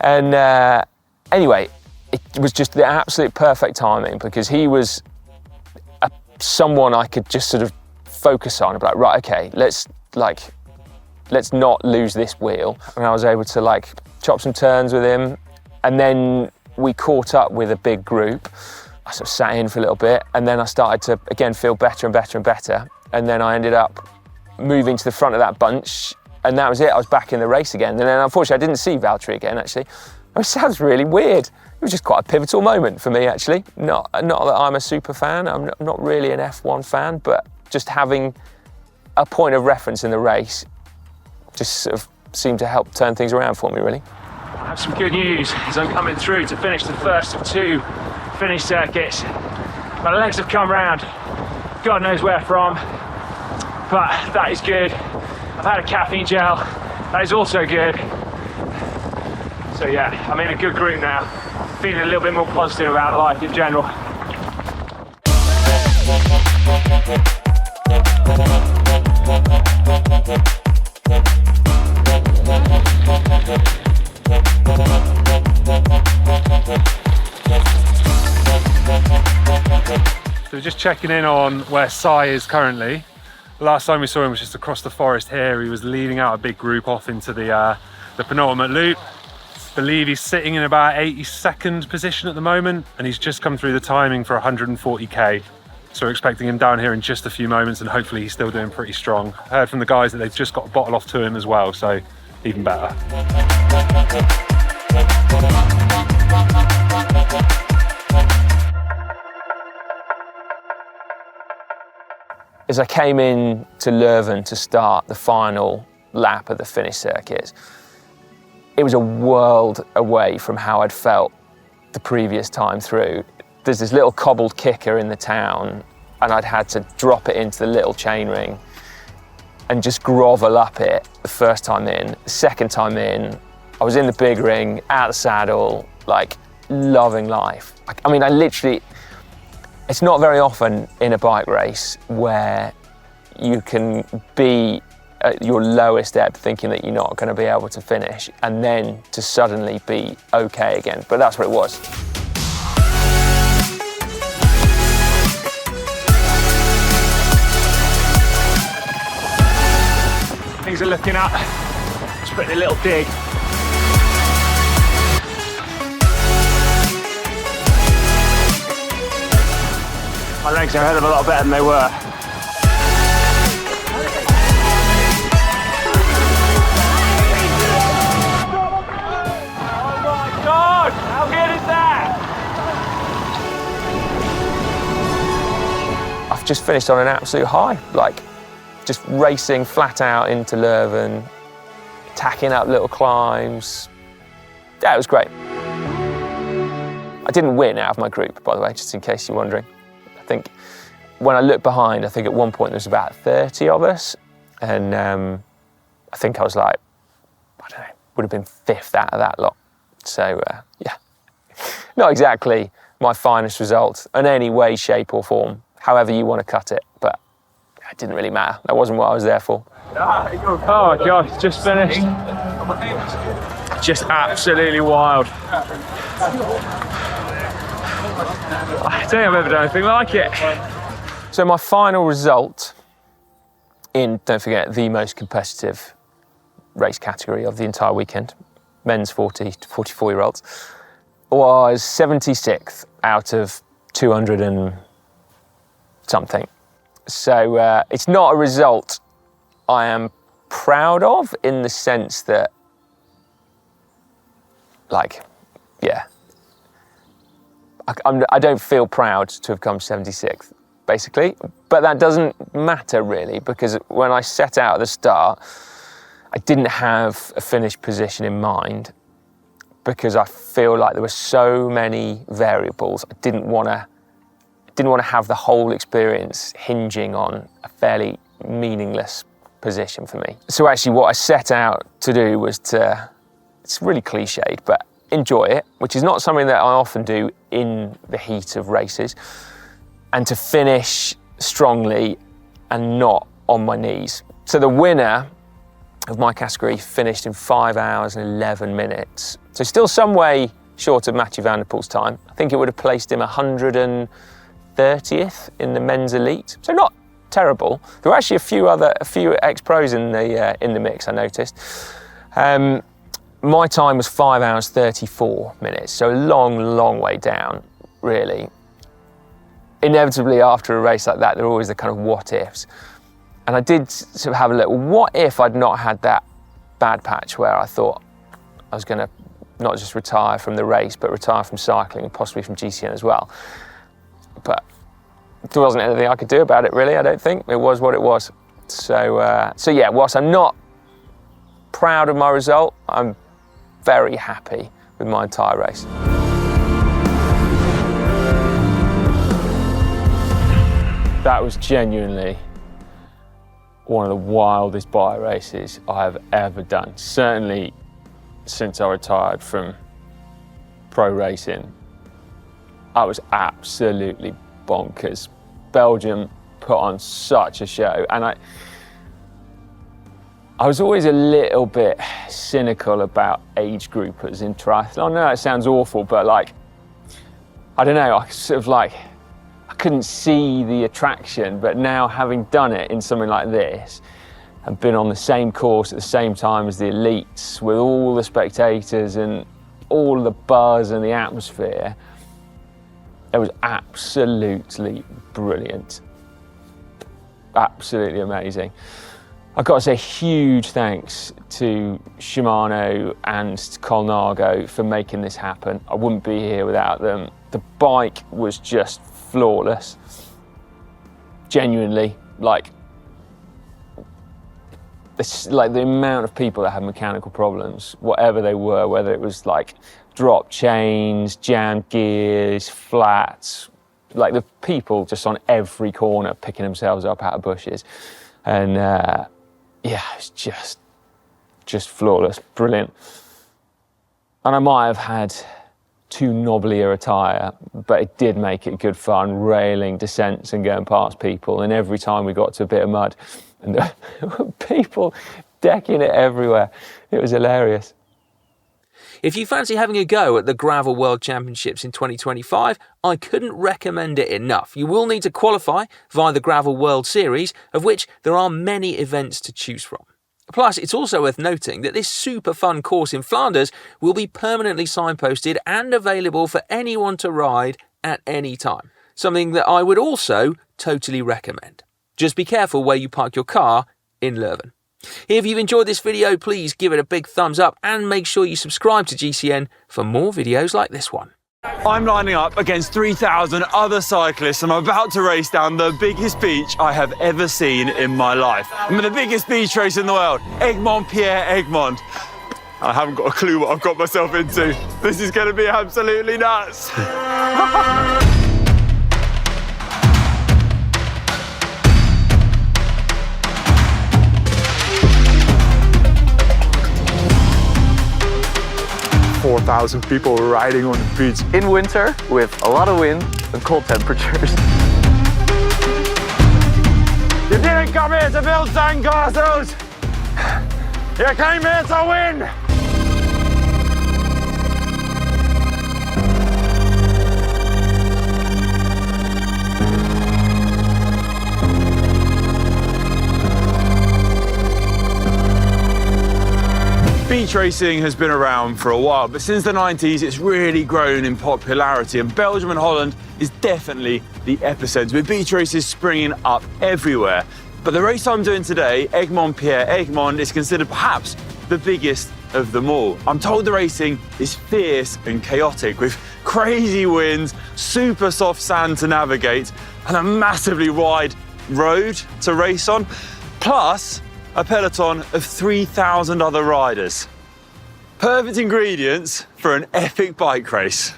And anyway, it was just the absolute perfect timing because he was someone I could just sort of focus on and be like, right, okay, let's not lose this wheel. And I was able to like chop some turns with him. And then we caught up with a big group. I sort of sat in for a little bit and then I started to, again, feel better and better and better. And then I ended up moving to the front of that bunch and that was it. I was back in the race again. And then unfortunately I didn't see Valtteri again, actually. It sounds really weird. It was just quite a pivotal moment for me, actually. Not that I'm a super fan. I'm not really an F1 fan, but just having a point of reference in the race just sort of seemed to help turn things around for me, really. I have some good news as I'm coming through to finish the first of 2 finish circuits. My legs have come round, God knows where from, but that is good. I've had a caffeine gel, that is also good. So yeah, I'm in a good group now, feeling a little bit more positive about life in general. So we're just checking in on where Cy is currently. The last time we saw him was just across the forest here. He was leading out a big group off into the penultimate loop. I believe he's sitting in about 82nd position at the moment, and he's just come through the timing for 140k. So we're expecting him down here in just a few moments, and hopefully he's still doing pretty strong. I heard from the guys that they've just got a bottle off to him as well, so even better. As I came in to Leuven to start the final lap of the finish circuit, it was a world away from how I'd felt the previous time through. There's this little cobbled kicker in the town and I'd had to drop it into the little chainring and just grovel up it the first time in. The second time in, I was in the big ring, out the saddle, like loving life. I mean, I literally, it's not very often in a bike race where you can be at your lowest ebb thinking that you're not going to be able to finish and then to suddenly be okay again. But that's what it was. Things are looking up. Just putting a little dig. My legs are a hell of a lot better than they were. Oh my God, how good is that? I've just finished on an absolute high, like just racing flat out into Leuven, tacking up little climbs. Yeah, it was great. I didn't win out of my group, by the way, just in case you're wondering. I think when I look behind, I think at one point there was about 30 of us, and I think I was like, I don't know, would have been 5th out of that lot. So yeah, not exactly my finest result in any way, shape or form, however you want to cut it, but it didn't really matter. That wasn't what I was there for. Oh God, just finished. Just absolutely wild. I don't think I've ever done anything like it. So my final result in, don't forget, the most competitive race category of the entire weekend, men's 40 to 44-year-olds, was 76th out of 200 and something. So it's not a result I am proud of, in the sense that, like, yeah, I don't feel proud to have come 76th, basically. But that doesn't matter really, because when I set out at the start, I didn't have a finished position in mind, because I feel like there were so many variables. I didn't want to have the whole experience hinging on a fairly meaningless position for me. So actually what I set out to do was to, it's really cliched, but enjoy it, which is not something that I often do in the heat of races, and to finish strongly and not on my knees. So the winner of my category finished in 5 hours and 11 minutes. So still some way short of Matthew van der Poel's time. I think it would have placed him 130th in the men's elite. So not terrible. There were actually a few ex-pros in the mix, I noticed. My time was 5 hours 34 minutes, so a long way down, really. Inevitably, after a race like that, there are always the kind of what ifs. And I did sort of have a little, what if I'd not had that bad patch where I thought I was going to not just retire from the race, but retire from cycling and possibly from GCN as well. But there wasn't anything I could do about it, really, I don't think. It was what it was. So yeah, whilst I'm not proud of my result, I'm very happy with my entire race. That was genuinely one of the wildest bike races I have ever done. Certainly since I retired from pro racing. I was absolutely bonkers. Belgium put on such a show, and I was always a little bit cynical about age groupers in triathlon. I know it sounds awful, but like, I don't know, I sort of like, I couldn't see the attraction, but now having done it in something like this and been on the same course at the same time as the elites with all the spectators and all the buzz and the atmosphere, it was absolutely brilliant. Absolutely amazing. I've got to say huge thanks to Shimano and Colnago for making this happen. I wouldn't be here without them. The bike was just flawless. Genuinely, like the amount of people that had mechanical problems, whatever they were, whether it was like drop chains, jammed gears, flats, like the people just on every corner picking themselves up out of bushes. And yeah, it's just flawless, brilliant. And I might have had too knobbly a tire, but it did make it good fun, railing descents and going past people. And every time we got to a bit of mud, and there were people decking it everywhere. It was hilarious. If you fancy having a go at the Gravel World Championships in 2025, I couldn't recommend it enough. You will need to qualify via the Gravel World Series, of which there are many events to choose from. Plus, it's also worth noting that this super fun course in Flanders will be permanently signposted and available for anyone to ride at any time. Something that I would also totally recommend. Just be careful where you park your car in Leuven. If you've enjoyed this video, please give it a big thumbs up and make sure you subscribe to GCN for more videos like this one. I'm lining up against 3,000 other cyclists. I'm about to race down the biggest beach I have ever seen in my life. I'm in the biggest beach race in the world, Egmond-Pier-Egmond. I haven't got a clue what I've got myself into. This is going to be absolutely nuts. 4,000 people riding on the beach in winter with a lot of wind and cold temperatures. You didn't come here to build sandcastles! You came here to win! Beach racing has been around for a while, but since the 90s it's really grown in popularity, and Belgium and Holland is definitely the epicenter, with beach races springing up everywhere. But the race I'm doing today, Egmond-Pier-Egmond, is considered perhaps the biggest of them all. I'm told the racing is fierce and chaotic, with crazy winds, super soft sand to navigate, and a massively wide road to race on, plus a peloton of 3,000 other riders. Perfect ingredients for an epic bike race.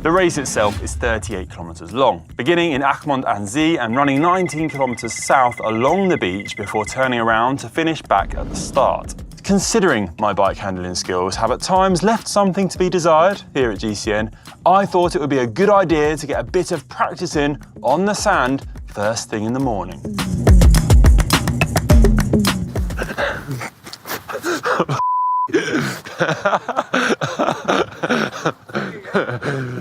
The race itself is 38 kilometers long, beginning in Egmond aan Zee and running 19 kilometers south along the beach before turning around to finish back at the start. Considering my bike handling skills have at times left something to be desired here at GCN, I thought it would be a good idea to get a bit of practice in on the sand first thing in the morning.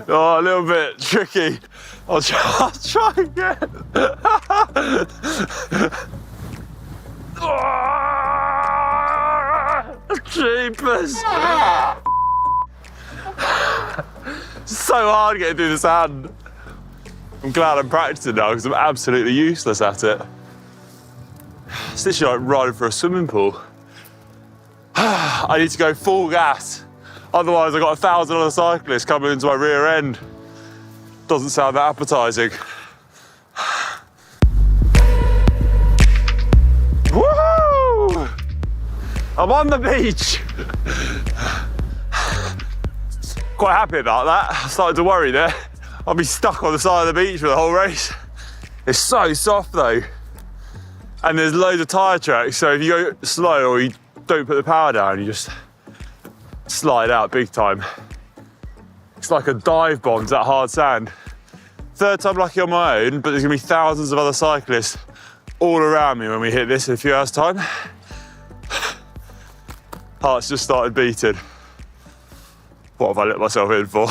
Oh, a little bit tricky. I'll try again. Jeepers. So hard getting through the sand. I'm glad I'm practicing now because I'm absolutely useless at it. It's literally like riding for a swimming pool. I need to go full gas. Otherwise, I've got 1,000 other cyclists coming into my rear end. Doesn't sound that appetizing. Woohoo! I'm on the beach. Quite happy about that. I started to worry there. I'll be stuck on the side of the beach for the whole race. It's so soft though. And there's loads of tyre tracks, so if you go slow or you don't put the power down, you just slide out big time. It's like a dive bomb to that hard sand. Third time lucky on my own, but there's gonna be thousands of other cyclists all around me when we hit this in a few hours' time. Heart's just started beating. What have I let myself in for?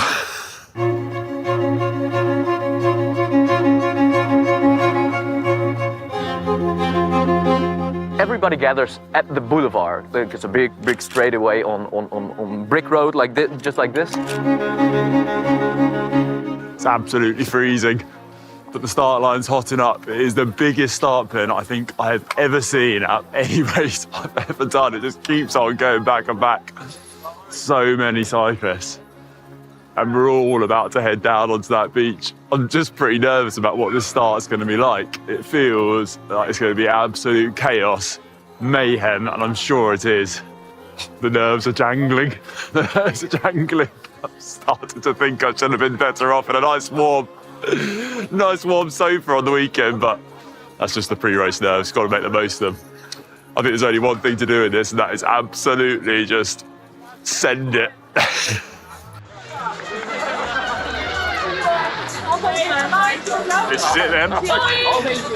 Everybody gathers at the boulevard. It's a big straightaway on brick road like this, just like this. It's absolutely freezing, but the start line's hotting up. It is the biggest start pin I think I have ever seen at any race I've ever done. It just keeps on going back and back. So many cyclists. And we're all about to head down onto that beach. I'm just pretty nervous about what this start's going to be like. It feels like it's going to be absolute chaos, mayhem, and I'm sure it is. The nerves are jangling. The nerves are jangling. I'm starting to think I should have been better off in a nice warm sofa on the weekend, but that's just the pre-race nerves. Got to make the most of them. I think there's only one thing to do in this, and that is absolutely just send it. This is it then.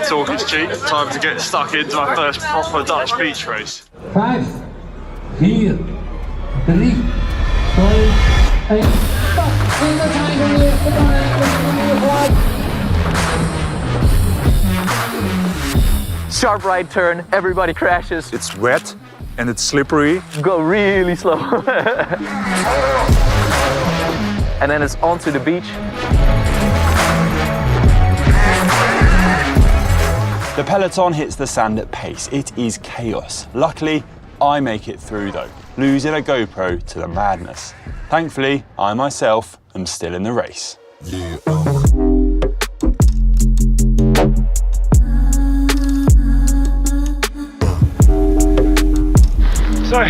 Talk is cheap. Time to get stuck into my first proper Dutch beach race. 5, 4, 3, 2, 1, stop. Sharp right turn, everybody crashes. It's wet and it's slippery. Go really slow. And then it's onto the beach. The peloton hits the sand at pace. It is chaos. Luckily, I make it through though, losing a GoPro to the madness. Thankfully, I myself am still in the race. So,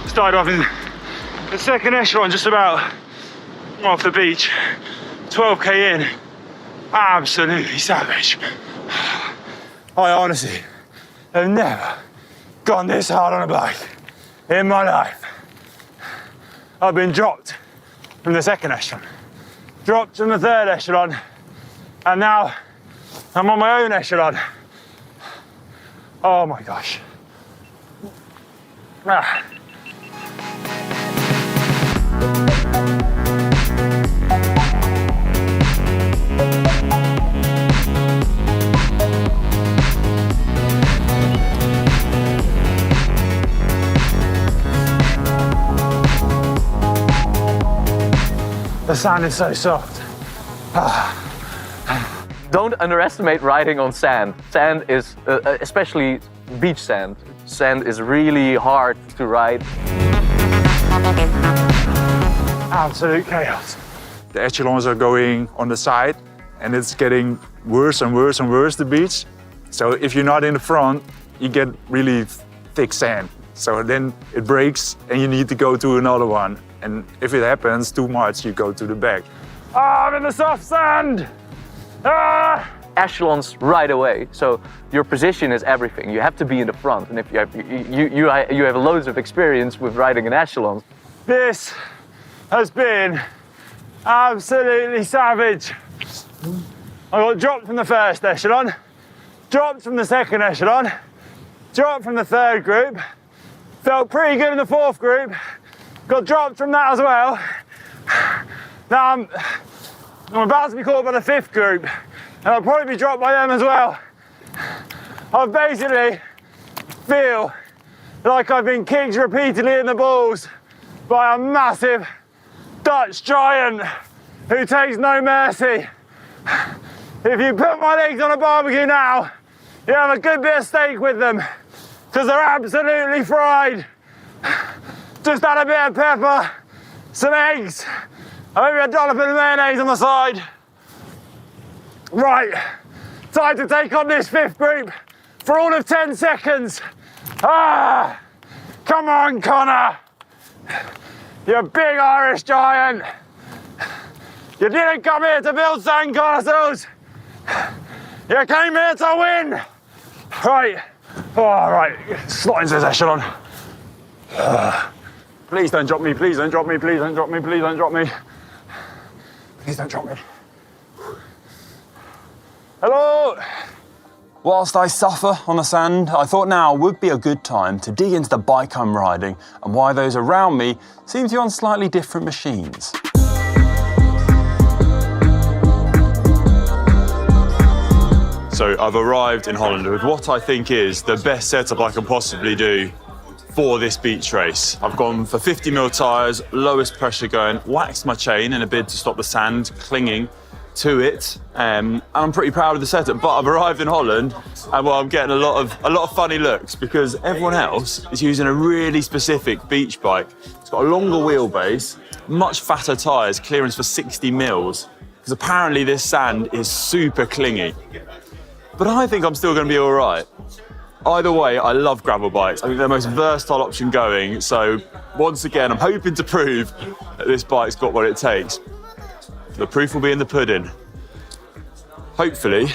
started off in the second echelon, just about off the beach, 12k in, absolutely savage. I honestly have never gone this hard on a bike in my life. I've been dropped from the second echelon, dropped from the third echelon, and now I'm on my own echelon. Oh my gosh. Ah. sand is so soft. Don't underestimate riding on sand. Sand is, especially beach sand, sand is really hard to ride. Absolute chaos. The echelons are going on the side and it's getting worse and worse and worse, the beach. So if you're not in the front, you get really thick sand. So then it breaks and you need to go to another one. And if it happens too much, you go to the back. Ah, I'm in the soft sand! Ah! Echelons right away, so your position is everything. You have to be in the front, and if you have loads of experience with riding an echelon. This has been absolutely savage. I got dropped from the first echelon, dropped from the second echelon, dropped from the third group, felt pretty good in the fourth group, got dropped from that as well. Now I'm about to be caught by the fifth group, and I'll probably be dropped by them as well. I basically feel like I've been kicked repeatedly in the balls by a massive Dutch giant who takes no mercy. If you put my legs on a barbecue now, you have a good bit of steak with them, because they're absolutely fried. Just add a bit of pepper, some eggs, and maybe a dollop of mayonnaise on the side. Right, time to take on this fifth group for all of 10 seconds. Ah, come on, Conor. You big Irish giant. You didn't come here to build sandcastles. You came here to win. Right, all right, slot into this echelon. Please don't drop me, please don't drop me, please don't drop me, please don't drop me. Please don't drop me. Hello! Whilst I suffer on the sand, I thought now would be a good time to dig into the bike I'm riding and why those around me seem to be on slightly different machines. So I've arrived in Holland with what I think is the best setup I can possibly do for this beach race. I've gone for 50mm tyres, lowest pressure going, waxed my chain in a bid to stop the sand clinging to it, and I'm pretty proud of the setup. But I've arrived in Holland, and well, I'm getting a lot of funny looks because everyone else is using a really specific beach bike. It's got a longer wheelbase, much fatter tyres, clearance for 60mm, because apparently this sand is super clingy. But I think I'm still going to be all right. Either way, I love gravel bikes. I think they're the most versatile option going. So once again, I'm hoping to prove that this bike's got what it takes. The proof will be in the pudding. Hopefully,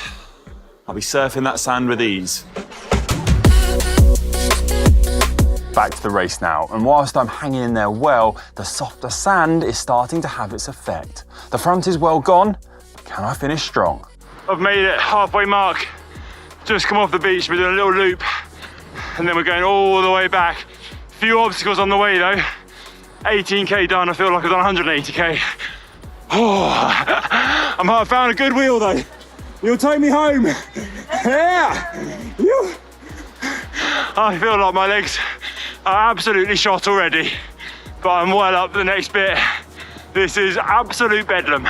I'll be surfing that sand with ease. Back to the race now, and whilst I'm hanging in there well, the softer sand is starting to have its effect. The front is well gone, but can I finish strong? I've made it halfway mark. Just come off the beach, we're doing a little loop, and then we're going all the way back. Few obstacles on the way though. 18k done, I feel like I've done 180k. Oh, I might have found a good wheel though. You'll take me home. Yeah. I feel like my legs are absolutely shot already, but I'm well up the next bit. This is absolute bedlam,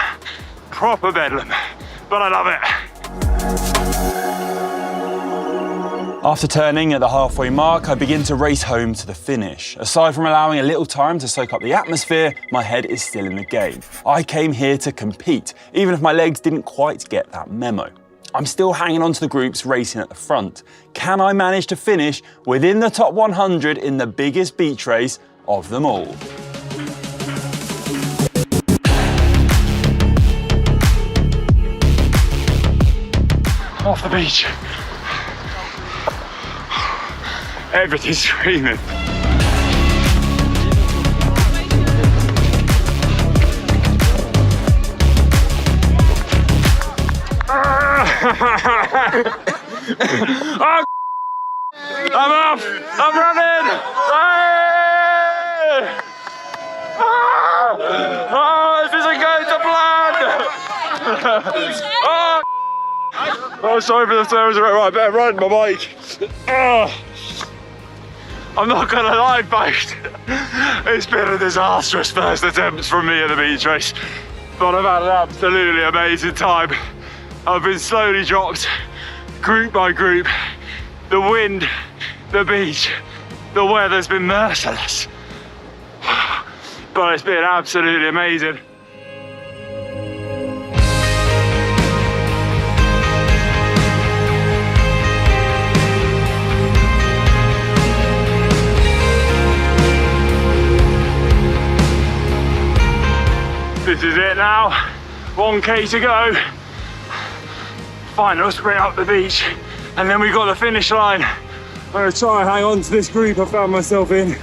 proper bedlam, but I love it. After turning at the halfway mark, I begin to race home to the finish. Aside from allowing a little time to soak up the atmosphere, my head is still in the game. I came here to compete, even if my legs didn't quite get that memo. I'm still hanging on to the groups racing at the front. Can I manage to finish within the top 100 in the biggest beach race of them all? Off the beach. Everything's screaming. Oh, I'm off! I'm running! Oh, this isn't going to plan! Oh, sorry for the terrors. Right, I better run my bike. I'm not gonna lie, folks. It's been a disastrous first attempt from me at the beach race. but I've had an absolutely amazing time. I've been slowly dropped, group by group. The wind, the beach, the weather's been merciless. But it's been absolutely amazing. This is it now, 1K to go. Final sprint up the beach, and then we've got the finish line. I'm gonna try and hang on to this group I found myself in.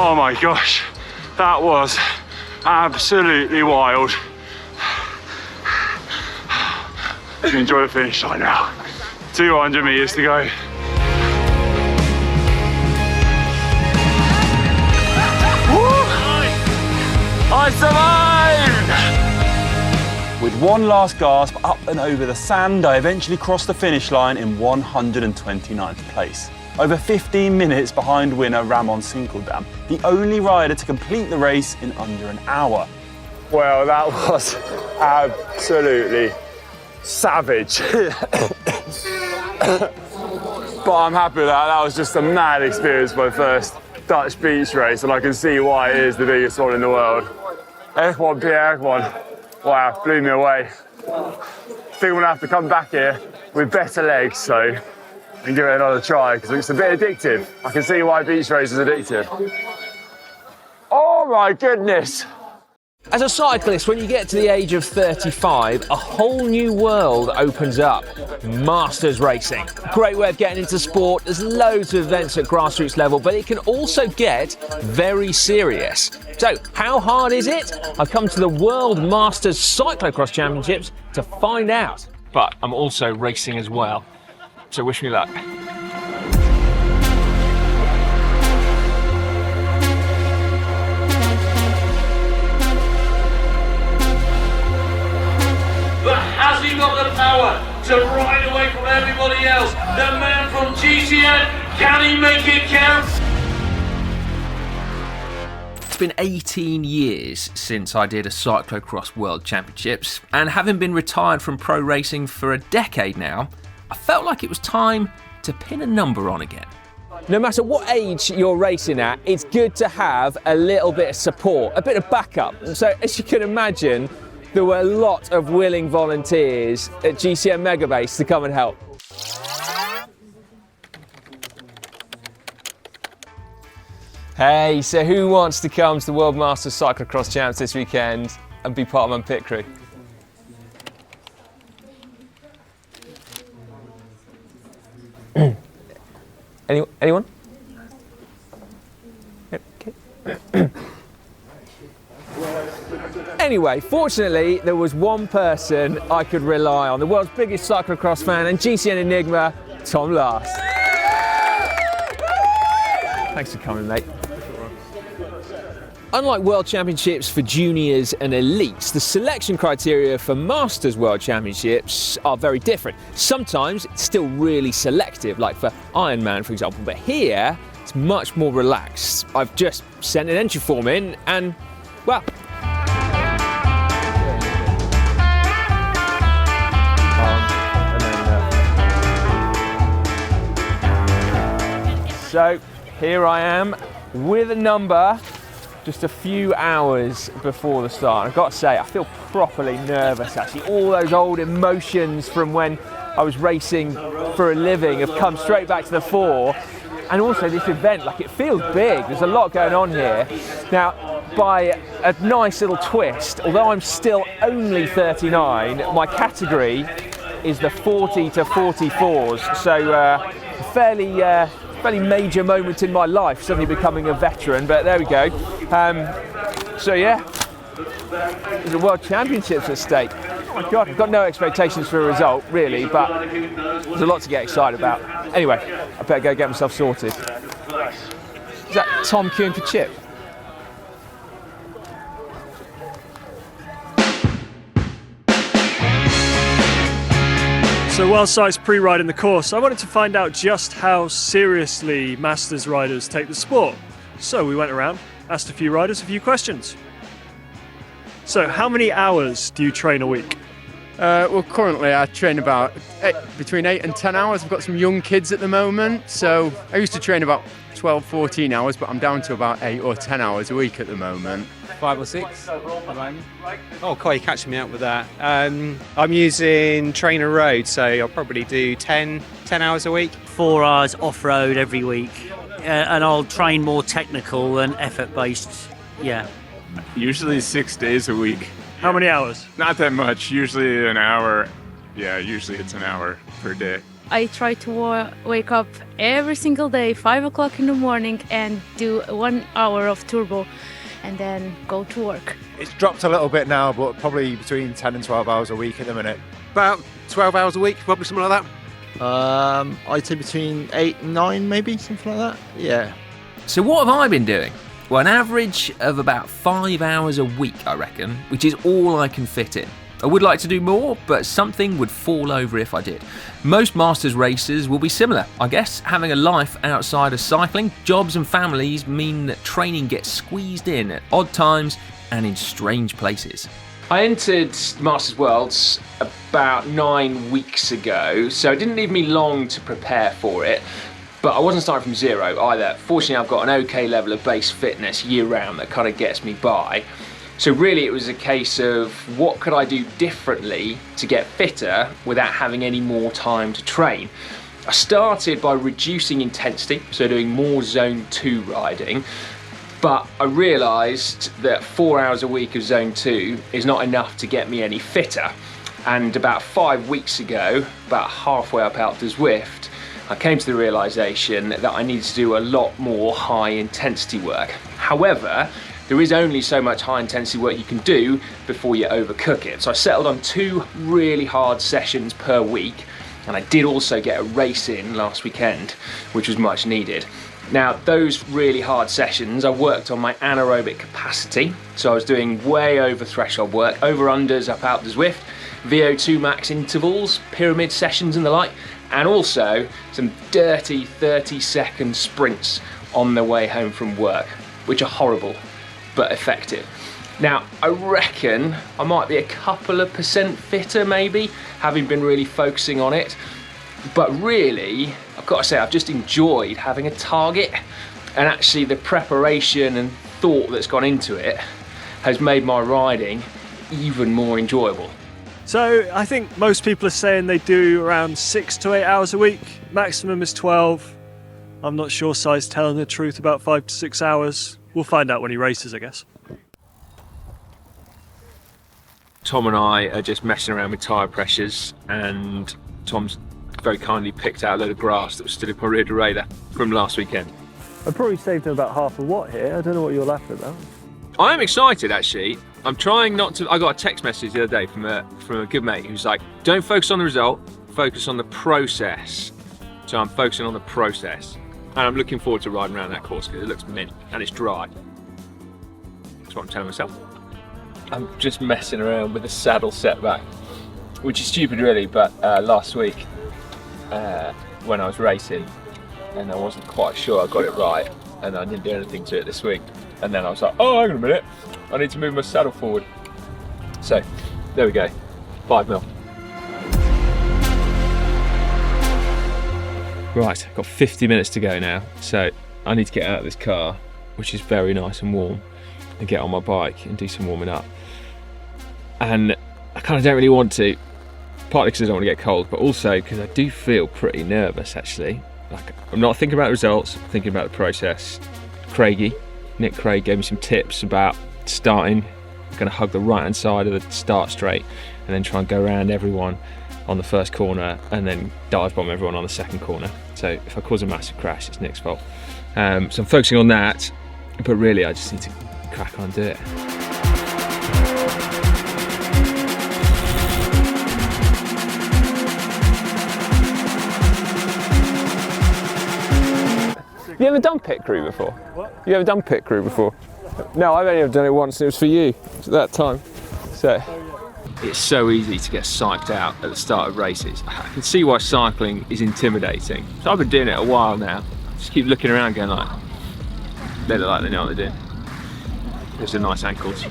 Oh my gosh, that was absolutely wild. Enjoy the finish line now. 200 meters to go. I survived! With one last gasp up and over the sand, I eventually crossed the finish line in 129th place. Over 15 minutes behind winner Ramon Sinkeldam, the only rider to complete the race in under an hour. Well, that was absolutely savage. But I'm happy with that. That was just a mad experience, my first Dutch beach race, and I can see why it is the biggest one in the world. Egmond-Pier-Egmond, wow, blew me away. I think I'm gonna have to come back here with better legs, so and give it another try, because it's a bit addictive. I can see why beach race is addictive. Oh my goodness! As a cyclist, when you get to the age of 35, a whole new world opens up. Masters racing. Great way of getting into sport. There's loads of events at grassroots level, but it can also get very serious. So, how hard is it? I've come to the World Masters Cyclocross Championships to find out. But I'm also racing as well. So wish me luck. But has he got the power to ride away from everybody else? The man from GCN, can he make it count? It's been 18 years since I did a Cyclocross World Championships, and having been retired from pro racing for a decade now, I felt like it was time to pin a number on again. No matter what age you're racing at, it's good to have a little bit of support, a bit of backup. So as you can imagine, there were a lot of willing volunteers at GCN Megabase to come and help. Hey, so who wants to come to the World Masters Cyclocross Champs this weekend and be part of my pit crew? Anyone? Okay. Anyway, fortunately, there was one person I could rely on, the world's biggest cyclocross fan and GCN enigma, Tom Last. Thanks for coming, mate. Unlike World Championships for juniors and elites, the selection criteria for Masters World Championships are very different. Sometimes it's still really selective, like for Ironman, for example, but here it's much more relaxed. I've just sent an entry form in and, well, so here I am with a number just a few hours before the start. I've got to say, I feel properly nervous actually. All those old emotions from when I was racing for a living have come straight back to the fore. And also this event, like, it feels big. There's a lot going on here. Now, by a nice little twist, although I'm still only 39, my category is the 40 to 44s. So fairly major moment in my life, suddenly becoming a veteran, but there we go. So yeah, there's a World Championships at stake. God, I've got no expectations for a result, really, but there's a lot to get excited about. Anyway, I better go get myself sorted. Is that Tom queuing for Chip? So whilst I was pre-riding the course, I wanted to find out just how seriously Masters riders take the sport. So we went around, asked a few riders a few questions. So how many hours do you train a week? Well, currently I train about between 8 and 10 hours. I've got some young kids at the moment, so I used to train about 12, 14 hours, but I'm down to about 8 or 10 hours a week at the moment. 5 or 6. Oh, Kai, you're catching me out with that. I'm using Trainer Road, so I'll probably do 10 hours a week. 4 hours off-road every week, and I'll train more technical and effort-based, yeah. Usually 6 days a week. How many hours? Not that much, usually an hour. Yeah, usually it's an hour per day. I try to wake up every single day, 5 o'clock in the morning, and do 1 hour of turbo, and then go to work. It's dropped a little bit now, but probably between 10 and 12 hours a week at the minute. About 12 hours a week, probably something like that. I'd say between 8 and 9, maybe, something like that. Yeah. So what have I been doing? Well, an average of about 5 hours a week, I reckon, which is all I can fit in. I would like to do more, but something would fall over if I did. Most Masters racers will be similar, I guess. Having a life outside of cycling, jobs and families mean that training gets squeezed in at odd times and in strange places. I entered Masters Worlds about 9 weeks ago, so it didn't leave me long to prepare for it. But I wasn't starting from zero either. Fortunately, I've got an okay level of base fitness year round that kind of gets me by. So really it was a case of what could I do differently to get fitter without having any more time to train. I started by reducing intensity, so doing more zone 2 riding, but I realised that 4 hours a week of zone 2 is not enough to get me any fitter. And about 5 weeks ago, about halfway up Alpe d'Huez, I came to the realisation that I needed to do a lot more high intensity work. However, there is only so much high intensity work you can do before you overcook it. So I settled on 2 really hard sessions per week, and I did also get a race in last weekend, which was much needed. Now, those really hard sessions, I worked on my anaerobic capacity, so I was doing way over threshold work, over-unders up Alpe d'Huez, VO2 max intervals, pyramid sessions and the like, and also some dirty 30-second sprints on the way home from work, which are horrible but effective. Now, I reckon I might be a couple of % fitter maybe, having been really focusing on it, but really, I've got to say, I've just enjoyed having a target, and actually the preparation and thought that's gone into it has made my riding even more enjoyable. So I think most people are saying they do around 6 to 8 hours a week. Maximum is 12. I'm not sure Sai's telling the truth about 5 to 6 hours. We'll find out when he races, I guess. Tom and I are just messing around with tyre pressures, and Tom's very kindly picked out a load of grass that was still in my rear derailleur from last weekend. I probably saved him about half a watt here. I don't know what you're laughing about. I am excited actually. I'm trying not to. I got a text message the other day from a good mate who's like, "Don't focus on the result, focus on the process." So I'm focusing on the process, and I'm looking forward to riding around that course because it looks mint and it's dry. That's what I'm telling myself. I'm just messing around with the saddle setback, which is stupid really. But last week, when I was racing, and I wasn't quite sure I got it right, and I didn't do anything to it this week. And then I was like, oh, hang on a minute, I need to move my saddle forward. So, there we go, 5 mil. Right, I've got 50 minutes to go now, so I need to get out of this car, which is very nice and warm, and get on my bike and do some warming up. And I kind of don't really want to, partly because I don't want to get cold, but also because I do feel pretty nervous actually. Like, I'm not thinking about the results, I'm thinking about the process. Nick Craig gave me some tips about starting. I'm going to hug the right hand side of the start straight and then try and go around everyone on the first corner and then dive bomb everyone on the second corner. So if I cause a massive crash, it's Nick's fault. So I'm focusing on that, but really I just need to crack on and do it. You ever done pit crew before? What? You ever done pit crew before? No, I've only ever done it once, and it was for you at that time. So. It's so easy to get psyched out at the start of races. I can see why cycling is intimidating. So I've been doing it a while now. Just keep looking around going like, they look like they know what they're doing. Those are nice ankles.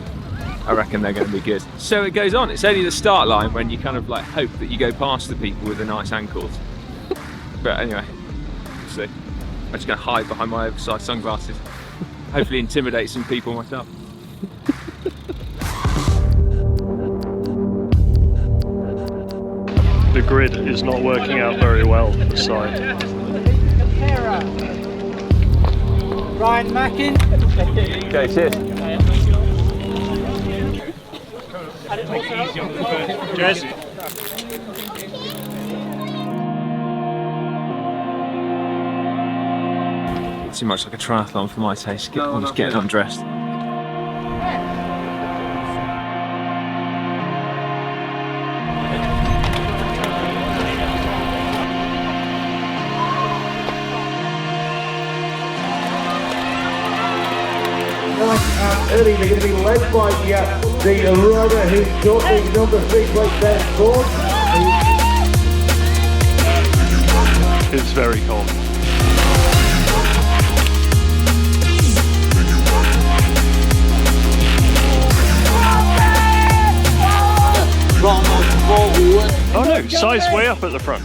I reckon they're going to be good. So it goes on. It's only the start line when you kind of like hope that you go past the people with the nice ankles. But anyway, we'll see. I'm just going to hide behind my oversized sunglasses. Hopefully intimidate some people myself. The grid is not working out very well for Cy. Ryan Mackin. Okay, cheers. Cheers. Too much like a triathlon for my taste. I'm just getting undressed. Early, they're going to be led by the rider who's got the number 3 place there forward. It's very cold. Oh no, Cy's way up at the front.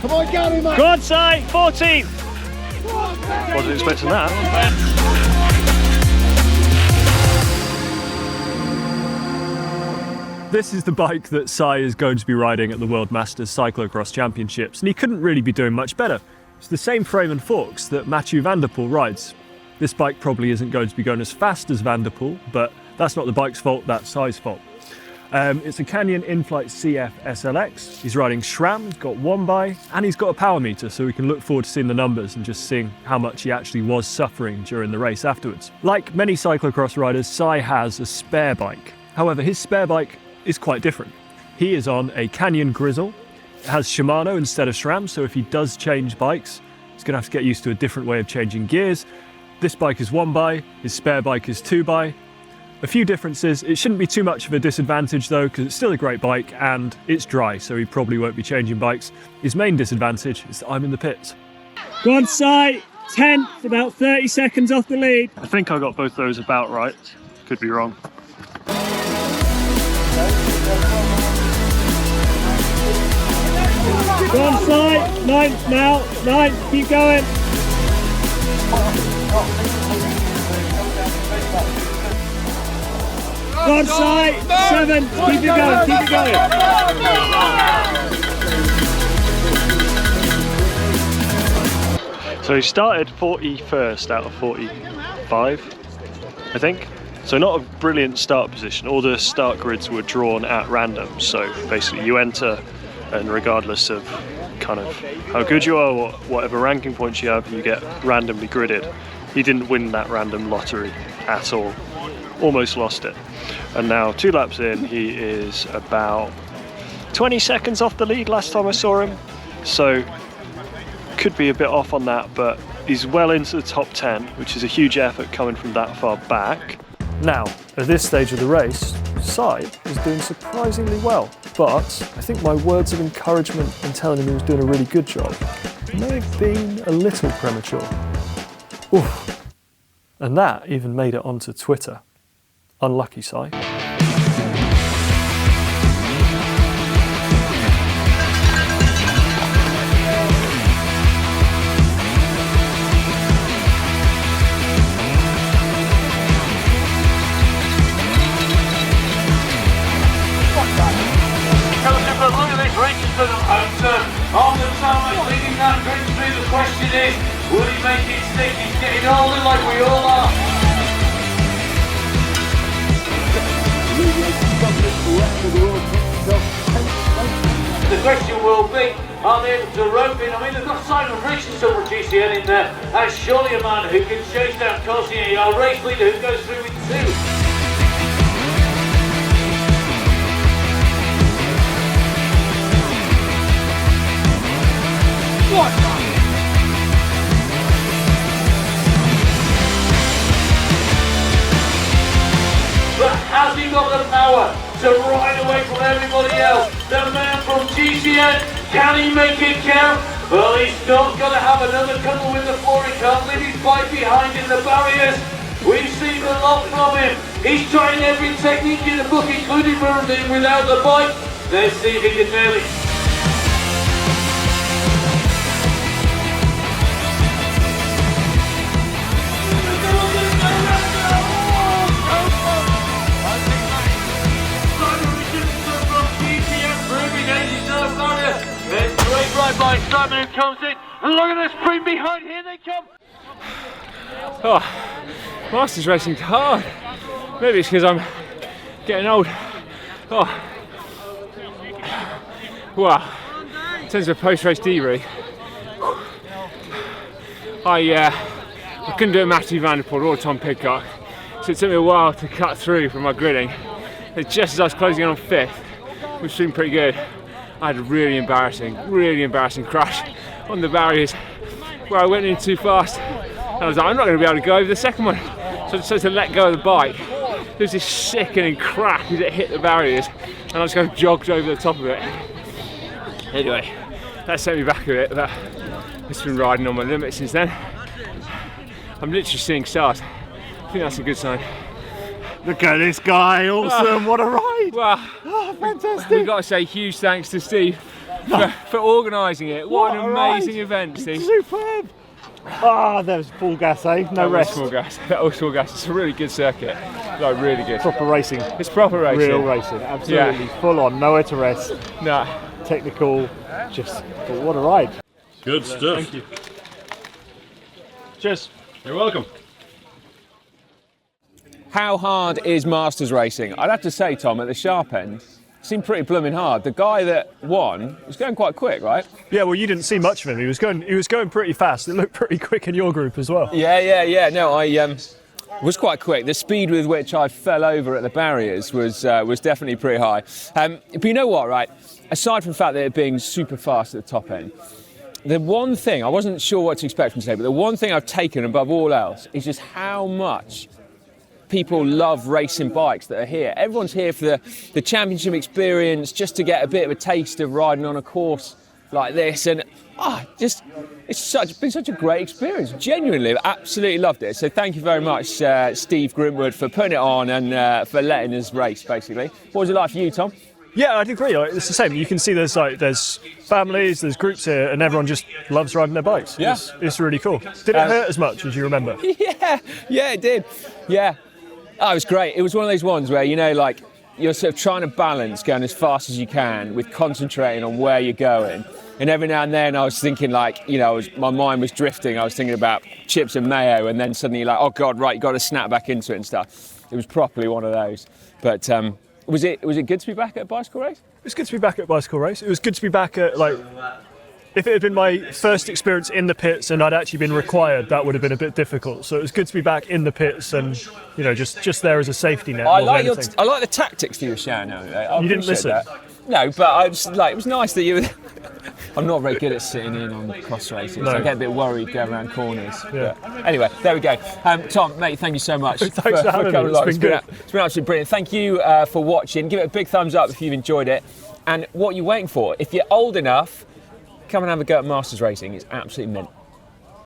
Come on, Gary, man. Go on, Cy, 14th. Wasn't expecting that. This is the bike that Cy is going to be riding at the World Masters Cyclocross Championships, and he couldn't really be doing much better. It's the same frame and forks that Mathieu van der Poel rides. This bike probably isn't going to be going as fast as Van der Poel, but that's not the bike's fault, that's Cy's fault. It's a Canyon In-Flight CF SLX. He's riding SRAM, he's got one by, and he's got a power meter, so we can look forward to seeing the numbers and just seeing how much he actually was suffering during the race afterwards. Like many cyclocross riders, Cy has a spare bike. However, his spare bike is quite different. He is on a Canyon Grizzle. It has Shimano instead of SRAM, so if he does change bikes, he's going to have to get used to a different way of changing gears. This bike is 1x, his spare bike is 2x. A few differences. It shouldn't be too much of a disadvantage though, because it's still a great bike and it's dry, so he probably won't be changing bikes. His main disadvantage is that I'm in the pits. Go on, Cy, 10th, about 30 seconds off the lead. I think I got both those about right. Could be wrong. Go on, Cy, 9th now, 9th, keep going. Go on, Cy, 7th, keep it going, keep it going. So he started 41st out of 45, I think. So not a brilliant start position. All the start grids were drawn at random. So basically you enter, and regardless of kind of how good you are or whatever ranking points you have, you get randomly gridded. He didn't win that random lottery at all. Almost lost it. And now 2 laps in, he is about 20 seconds off the lead last time I saw him. So could be a bit off on that, but he's well into the top 10, which is a huge effort coming from that far back. Now, at this stage of the race, Cy is doing surprisingly well, but I think my words of encouragement in telling him he was doing a really good job may have been a little premature. Oof. And that even made it onto Twitter. Unlucky, Cy. On the tarmac, leading that grid through, the question is, will he make it stick? He's getting older like we all are. The question will be, are they able to rope in? I mean, they've got Simon Richardson from GCN in there, and surely a man who can chase down Cosier, our race leader who goes through with 2. to ride away from everybody else. The man from GCN, can he make it count? Well, he's not going to have another couple with the floor. He can't leave his bike behind in the barriers. We've seen a lot from him. He's trying every technique in the book, including running without the bike. Let's see if he can nail it. Right by Simon, who comes in, and look at the sprint behind, here they come! Oh, Masters racing's hard. Maybe it's because I'm getting old. Oh, wow. In terms of post-race debrief, I couldn't do a Matthew Van Der Poel or Tom Pidcock, so it took me a while to cut through from my gridding. And just as I was closing in on 5th, which seemed pretty good, I had a really embarrassing crash on the barriers where I went in too fast. And I was like, I'm not going to be able to go over the second one. So I decided to let go of the bike. There was this sickening crack as it hit the barriers, and I just kind of jogged over the top of it. Anyway, that set me back a bit, but I've just been riding on my limit since then. I'm literally seeing stars. I think that's a good sign. Look at this guy, awesome, what a ride! Wow, fantastic! We've got to say huge thanks to Steve for organising it. What an amazing event, Steve. Superb! Ah, that was full gas, eh? No rest. Full gas. That was full gas. It's a really good circuit. Like, really good. Proper racing. It's proper racing. Real racing, absolutely. Yeah. Full on, nowhere to rest. No. Technical, just, what a ride. Good stuff. Thank you. Cheers. You're welcome. How hard is Masters racing? I'd have to say, Tom, at the sharp end, it seemed pretty blooming hard. The guy that won was going quite quick, right? Yeah, well, you didn't see much of him. He was going pretty fast. It looked pretty quick in your group as well. Yeah. No, I was quite quick. The speed with which I fell over at the barriers was definitely pretty high. But you know what, right? Aside from the fact that it being super fast at the top end, the one thing, I wasn't sure what to expect from today, but the one thing I've taken above all else is just how much people love racing bikes that are here. Everyone's here for the championship experience, just to get a bit of a taste of riding on a course like this, and it's been such a great experience. Genuinely, absolutely loved it. So thank you very much, Steve Grimwood, for putting it on and for letting us race, basically. What was it like for you, Tom? Yeah, I'd agree. It's the same. You can see there's families, there's groups here, and everyone just loves riding their bikes. Yeah. It's really cool. Did it hurt as much as you remember? Yeah, it did. Yeah. Oh, it was great. It was one of those ones where, you know, like, you're sort of trying to balance going as fast as you can with concentrating on where you're going. And every now and then I was thinking, like, you know, my mind was drifting. I was thinking about chips and mayo, and then suddenly you're like, oh God, right, you've got to snap back into it and stuff. It was properly one of those. But was it good to be back at a bicycle race? It was good to be back at a bicycle race. It was good to be back at, like, if it had been my first experience in the pits and I'd actually been required, that would have been a bit difficult. So it was good to be back in the pits and, you know, just there as a safety net. I like the tactics that you were showing over. You didn't listen? That. No, but I was like, it was nice that you were. I'm not very good at sitting in on cross races. No. So I get a bit worried going around corners. Yeah. But anyway, there we go. Tom, mate, thank you so much. Thanks for having me. It's been absolutely brilliant. Thank you for watching. Give it a big thumbs up if you've enjoyed it. And what you're waiting for, if you're old enough, come and have a go at Masters racing. It's absolutely mint.